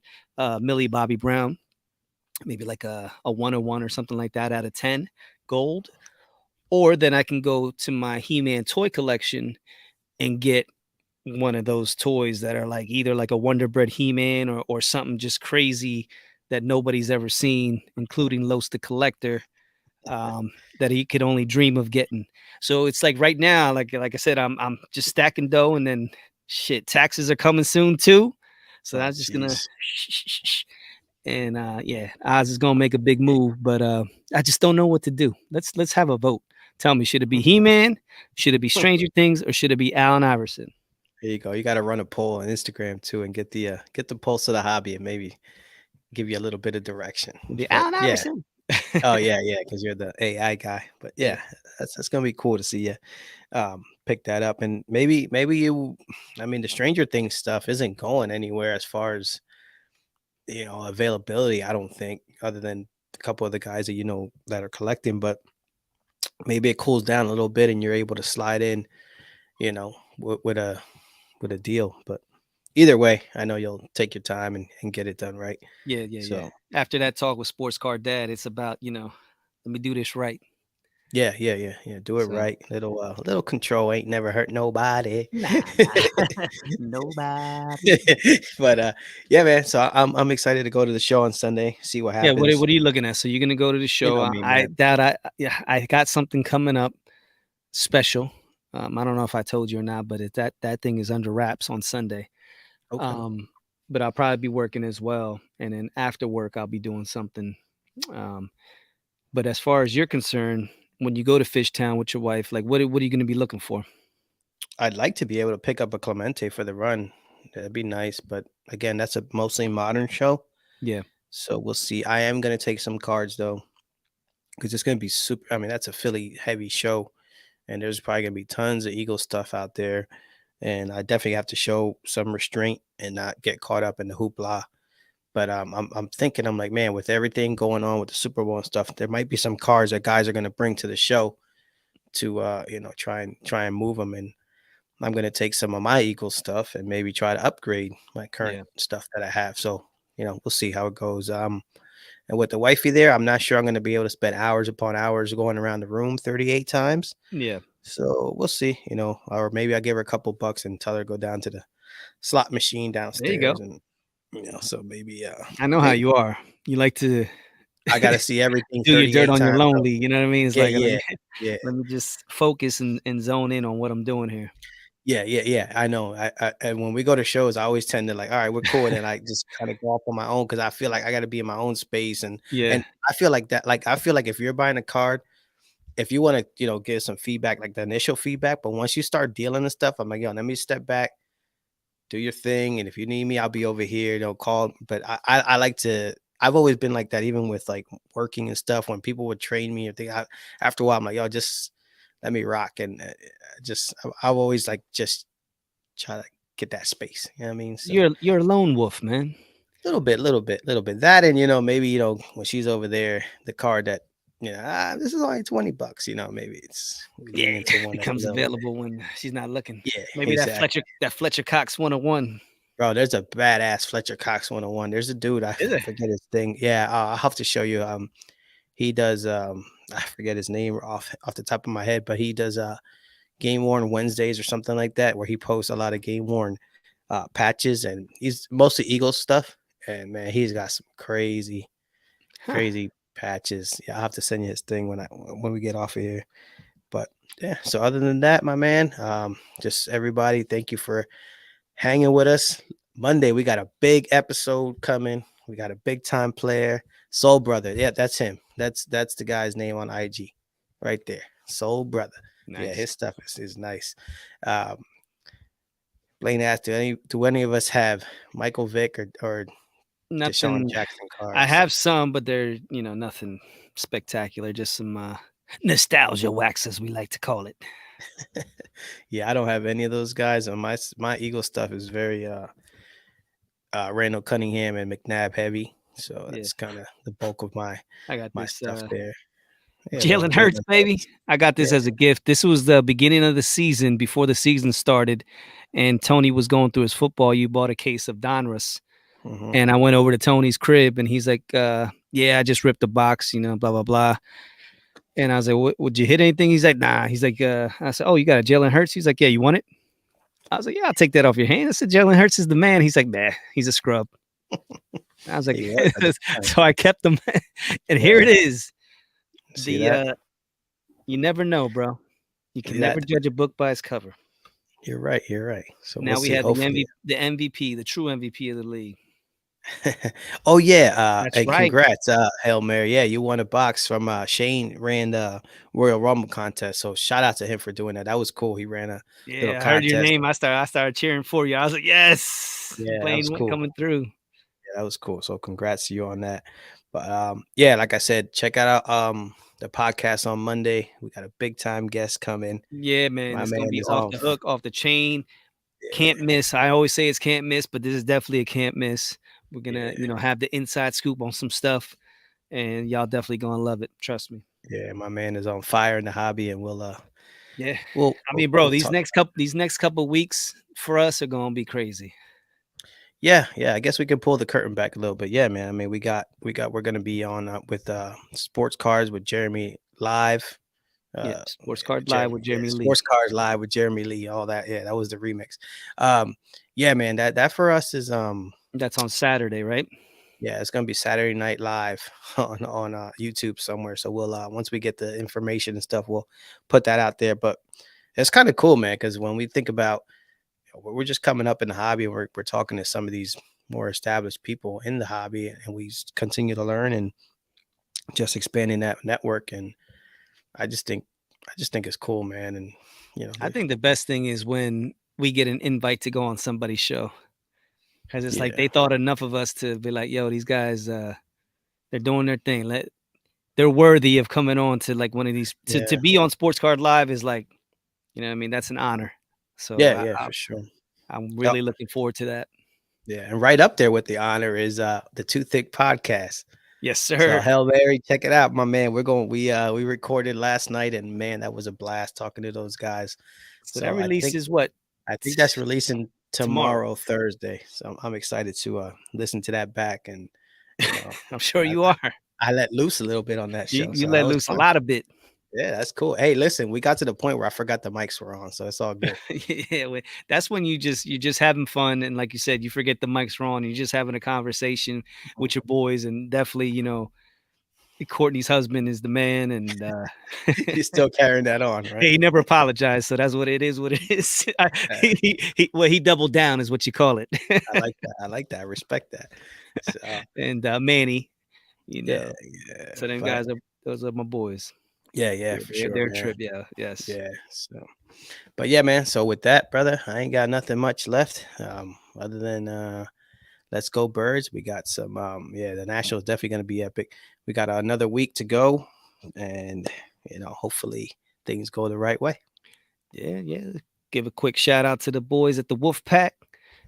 S2: Millie Bobby Brown, maybe like a 101 or something like that out of 10 gold. Or then I can go to my He-Man toy collection and get one of those toys that are like either like a Wonder Bread He-Man or something just crazy that nobody's ever seen, including Los the Collector, that he could only dream of getting. So it's like right now, like I said, I'm just stacking dough, and then shit, taxes are coming soon too. So
S1: Oh,
S2: that's just gonna
S1: jeez.
S2: and yeah, Oz is gonna make a big move, but I just don't know what to do. Let's have a vote. Tell me, should it be He Man? Should it be Stranger Things? Or should it be Allen Iverson?
S1: There you go. You got to run a poll on Instagram too, and get the pulse of the hobby, and maybe give you a little bit of direction.
S2: The
S1: But
S2: Allen
S1: yeah,
S2: Iverson.
S1: oh yeah, yeah, because you're the AI guy. But
S2: Yeah.
S1: yeah, that's gonna be cool to see you pick that up, and maybe you. I mean, the Stranger Things stuff isn't going anywhere as far as availability. I don't think, other than a couple of the guys that that are collecting, but maybe it cools down a little bit, and you're able to slide in, with a deal. But either way, I know you'll take your time and get it done right.
S2: Yeah, yeah, yeah.
S1: So
S2: After that talk with Sports Car Dad, it's about, let me do this right.
S1: Yeah, yeah, yeah, yeah. Do it
S2: So
S1: right. Little control ain't never hurt nobody.
S2: nah, nah, nobody.
S1: But yeah, man. So I'm excited to go to the show on Sunday. See what
S2: Yeah,
S1: happens.
S2: what are you looking at? So you're gonna go to the
S1: You
S2: show.
S1: know me, man.
S2: I doubt yeah, I got something coming up special. I don't know if I told you or not, but that thing is under wraps on Sunday.
S1: Okay.
S2: Um, but I'll probably be working as well, and then after work I'll be doing something. Um, but as far as you're concerned, when you go to Fishtown with your wife, like what are you gonna be looking for?
S1: I'd like to be able to pick up a Clemente for the run. That'd be nice. But again, that's a mostly modern show.
S2: Yeah,
S1: So we'll see. I am gonna take some cards though, because it's gonna be super. I mean, that's a Philly heavy show, and there's probably gonna be tons of Eagle stuff out there. And I definitely have to show some restraint and not get caught up in the hoopla. But I'm thinking, I'm like, man, with everything going on with the Super Bowl and stuff, there might be some cards that guys are gonna bring to the show to try and move them. And I'm gonna take some of my Eagle stuff and maybe try to upgrade my current
S2: yeah,
S1: stuff that I have. So we'll see how it goes. And with the wifey there, I'm not sure I'm gonna be able to spend hours upon hours going around the room 38 times.
S2: yeah.
S1: So we'll see, or maybe I give her a couple bucks and tell her to go down to the slot machine
S2: There you go.
S1: downstairs, and so maybe
S2: I know how
S1: maybe
S2: you are. You like to
S1: I gotta see everything
S2: do your dirt
S1: 38
S2: on your
S1: times. So
S2: lonely. You know what I mean? It's
S1: yeah,
S2: like
S1: yeah, yeah.
S2: let me just focus and zone in on what I'm doing here.
S1: Yeah, yeah, yeah. I know. And when we go to shows, I always tend to like, all right, we're cool, and then I just kind of go off on my own because I feel like I got to be in my own space, and
S2: Yeah,
S1: and I feel like that. Like I feel like if you're buying a card, if you want to, give some feedback, like the initial feedback, but once you start dealing and stuff, I'm like, yo, let me step back, do your thing, and if you need me, I'll be over here. Don't call. But I like to. I've always been like that, even with like working and stuff. When people would train me or think, after a while, I'm like, yo, just let me rock, and I've always like just try to get that space, you know what I mean? So,
S2: you're a lone wolf, man.
S1: little bit. That and, maybe, when she's over there, the card that, this is only 20 bucks, maybe we
S2: Yeah,
S1: lean into one that's a
S2: becomes
S1: little bit.
S2: available when she's not looking.
S1: Yeah,
S2: Maybe
S1: exactly.
S2: That Fletcher Cox 101.
S1: Bro, there's a badass Fletcher Cox 101. There's a dude, I
S2: Is it?
S1: forget his thing. Yeah, I'll have to show you. He does, I forget his name off the top of my head, but he does game worn Wednesdays or something like that, where he posts a lot of game worn patches, and he's mostly Eagles stuff. And man, he's got some crazy,
S2: Huh.
S1: crazy patches. Yeah, I'll have to send you his thing when we get off of here. But yeah, so other than that, my man, just everybody, thank you for hanging with us. Monday, we got a big episode coming. We got a big time player, Soul Brother. Yeah, that's him. That's the guy's name on IG, right there, Soul Brother. Yeah,
S2: Nice.
S1: his stuff is nice. Um, Blaine asked, do any of us have Michael Vick or Deshaun
S2: Nothing.
S1: Jackson
S2: I
S1: cards?
S2: have some, but they're, nothing spectacular, just some nostalgia wax as we like to call it.
S1: Yeah, I don't have any of those guys. And my Eagle stuff is very Randall Cunningham and McNabb heavy. So
S2: Yeah.
S1: that's kind of the bulk of my
S2: I got
S1: my
S2: this
S1: stuff there. Yeah, man,
S2: Jalen Hurts,
S1: Jalen
S2: baby.
S1: Hurts.
S2: I got
S1: Yeah.
S2: this as a gift. This was the beginning of the season before the season started, and Tony was going through his football. You bought a case of Donruss,
S1: Hmm.
S2: and I went over to Tony's crib, and he's like, "Yeah, I just ripped the box, blah blah blah." And I was like, Would you hit anything?" He's like, "Nah." He's like, I said, "Oh, you got a Jalen Hurts?" He's like, "Yeah, you want it?" I was like, "Yeah, I'll take that off your hand." I said, "Jalen Hurts is the man." He's like, "Nah, he's a scrub." I was like,
S1: He was at the time.
S2: so I kept them, and here
S1: Yeah.
S2: it is.
S1: See
S2: The
S1: that?
S2: You never know, bro. You
S1: See
S2: can never
S1: that?
S2: judge a book by its cover.
S1: You're right. You're right. So we'll
S2: Now we
S1: see.
S2: have
S1: Hopefully.
S2: the MVP, the true MVP of the league.
S1: Oh yeah,
S2: That's
S1: and
S2: right.
S1: congrats, Hail Mary. Yeah, you won a box from Shane ran the Royal Rumble contest. So shout out to him for doing that. That was cool. He ran a little
S2: Yeah, I heard your
S1: contest.
S2: name. I started cheering for you. I was like, yes,
S1: Yeah, that was
S2: Blaine went
S1: cool.
S2: coming through.
S1: Yeah, that was cool. So congrats to you on that. But yeah, like I said, check out the podcast on Monday. We got a big time guest coming.
S2: Yeah, man,
S1: My
S2: it's gonna
S1: man
S2: be
S1: is
S2: off
S1: on.
S2: the hook, off the chain. Can't
S1: Yeah,
S2: miss. I always say it's can't miss, but this is definitely a can't miss. We're gonna,
S1: yeah,
S2: have the inside scoop on some stuff, and y'all definitely gonna love it. Trust me.
S1: yeah. My man is on fire in the hobby, and we'll
S2: Yeah.
S1: we'll
S2: I
S1: we'll,
S2: mean, bro,
S1: we'll talk.
S2: these next couple weeks for us are gonna be crazy.
S1: Yeah, yeah. I guess we could pull the curtain back a little bit. Yeah, man. I mean, we're gonna be on with sports cards with Jeremy live.
S2: Yeah,
S1: Uh,
S2: Sports
S1: yeah,
S2: Card Live with
S1: Yeah,
S2: Jeremy Lee.
S1: Sports Cars Live with Jeremy Lee, all that. Yeah, that was the remix. Yeah, man, that for us is
S2: That's on Saturday, right?
S1: yeah, it's gonna be Saturday Night Live on YouTube somewhere. So we'll once we get the information and stuff, we'll put that out there. But it's kind of cool, man, because when we think about we're just coming up in the hobby and we're talking to some of these more established people in the hobby and we continue to learn and just expanding that network. And I just think it's cool, man. And you know,
S2: I think the best thing is when we get an invite to go on somebody's show, because it's like
S1: yeah,
S2: they thought enough of us to be like, "Yo, these guys, they're doing their thing. They're worthy of coming on to like one of these to
S1: yeah,
S2: be on Sports Card Live is like, you know what I mean? That's an honor. So
S1: yeah, yeah, for sure.
S2: I'm
S1: Yep.
S2: really looking forward to that.
S1: Yeah, and right up there with the honor is the Too Thick podcast.
S2: Yes,
S1: So
S2: sir.
S1: Hail Mary, check it out, my man. We recorded last night and man, that was a blast talking to those guys.
S2: So that
S1: So
S2: release is what?
S1: I think that's releasing
S2: Tomorrow.
S1: tomorrow, Thursday. So I'm excited to listen to that back and you know,
S2: I'm sure
S1: I,
S2: you are.
S1: I let loose a little bit on that show.
S2: You
S1: So that
S2: let
S1: was
S2: loose a
S1: fun.
S2: lot of bit.
S1: Yeah, that's cool. Hey, listen, we got to the point where I forgot the mics were on, so it's all good.
S2: Yeah, that's when you're just having fun, and like you said, you forget the mics are on. You're just having a conversation with your boys, and definitely, Courtney's husband is the man, and
S1: You're still carrying that on, right?
S2: he never apologized, so that's what it is. What it is. He doubled down, is what you call it.
S1: I like that. I like that. I respect that. So,
S2: And Manny,
S1: yeah, yeah.
S2: so them
S1: But
S2: guys are those are my boys.
S1: yeah, yeah,
S2: Yeah,
S1: for sure,
S2: they're a
S1: man.
S2: trip. Yeah, yes.
S1: Yeah. So, but yeah, man. So with that, brother, I ain't got nothing much left. Other than let's go birds. We got some yeah, the national is definitely gonna be epic. We got another week to go and hopefully things go the right way.
S2: Yeah, yeah. Give a quick shout out to the boys at the Wolf Pack.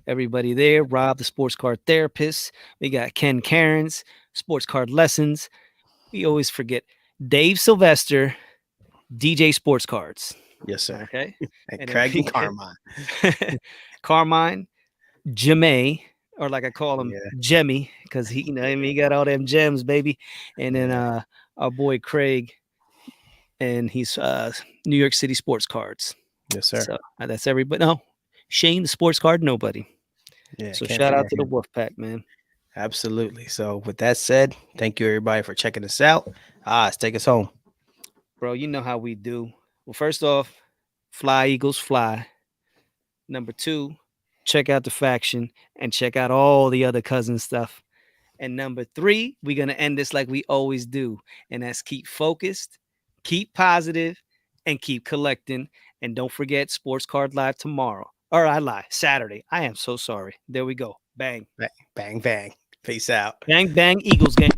S2: Everybody there. Rob, the sports card therapist. We got Ken Cairns, sports card lessons. We always forget Dave Sylvester, DJ Sports Cards.
S1: Yes, sir.
S2: Okay.
S1: And
S2: And then
S1: Craig
S2: we
S1: and Carmine.
S2: get Carmine, Jemay, or like I call him
S1: Yeah,
S2: Jemmy, because he got all them gems, baby. And then
S1: yeah.
S2: our boy Craig, and he's New York City Sports Cards.
S1: Yes, sir.
S2: So that's everybody. No, Shane, the sports card nobody.
S1: Yeah,
S2: So
S1: can't
S2: shout out
S1: forget
S2: to the
S1: him.
S2: Wolf Pack, man.
S1: Absolutely. So with that said, thank you everybody for checking us out. Let's take us home.
S2: Bro, you know how we do. Well, first off, fly Eagles fly. Number two, check out the faction and check out all the other cousin stuff. And number three, we're gonna end this like we always do, and that's keep focused, keep positive, and keep collecting. And don't forget Sports Card Live tomorrow. Or I lie, Saturday. I am so sorry. There we go. Bang.
S1: Bang, bang, bang. Peace out.
S2: Bang, bang, Eagles game.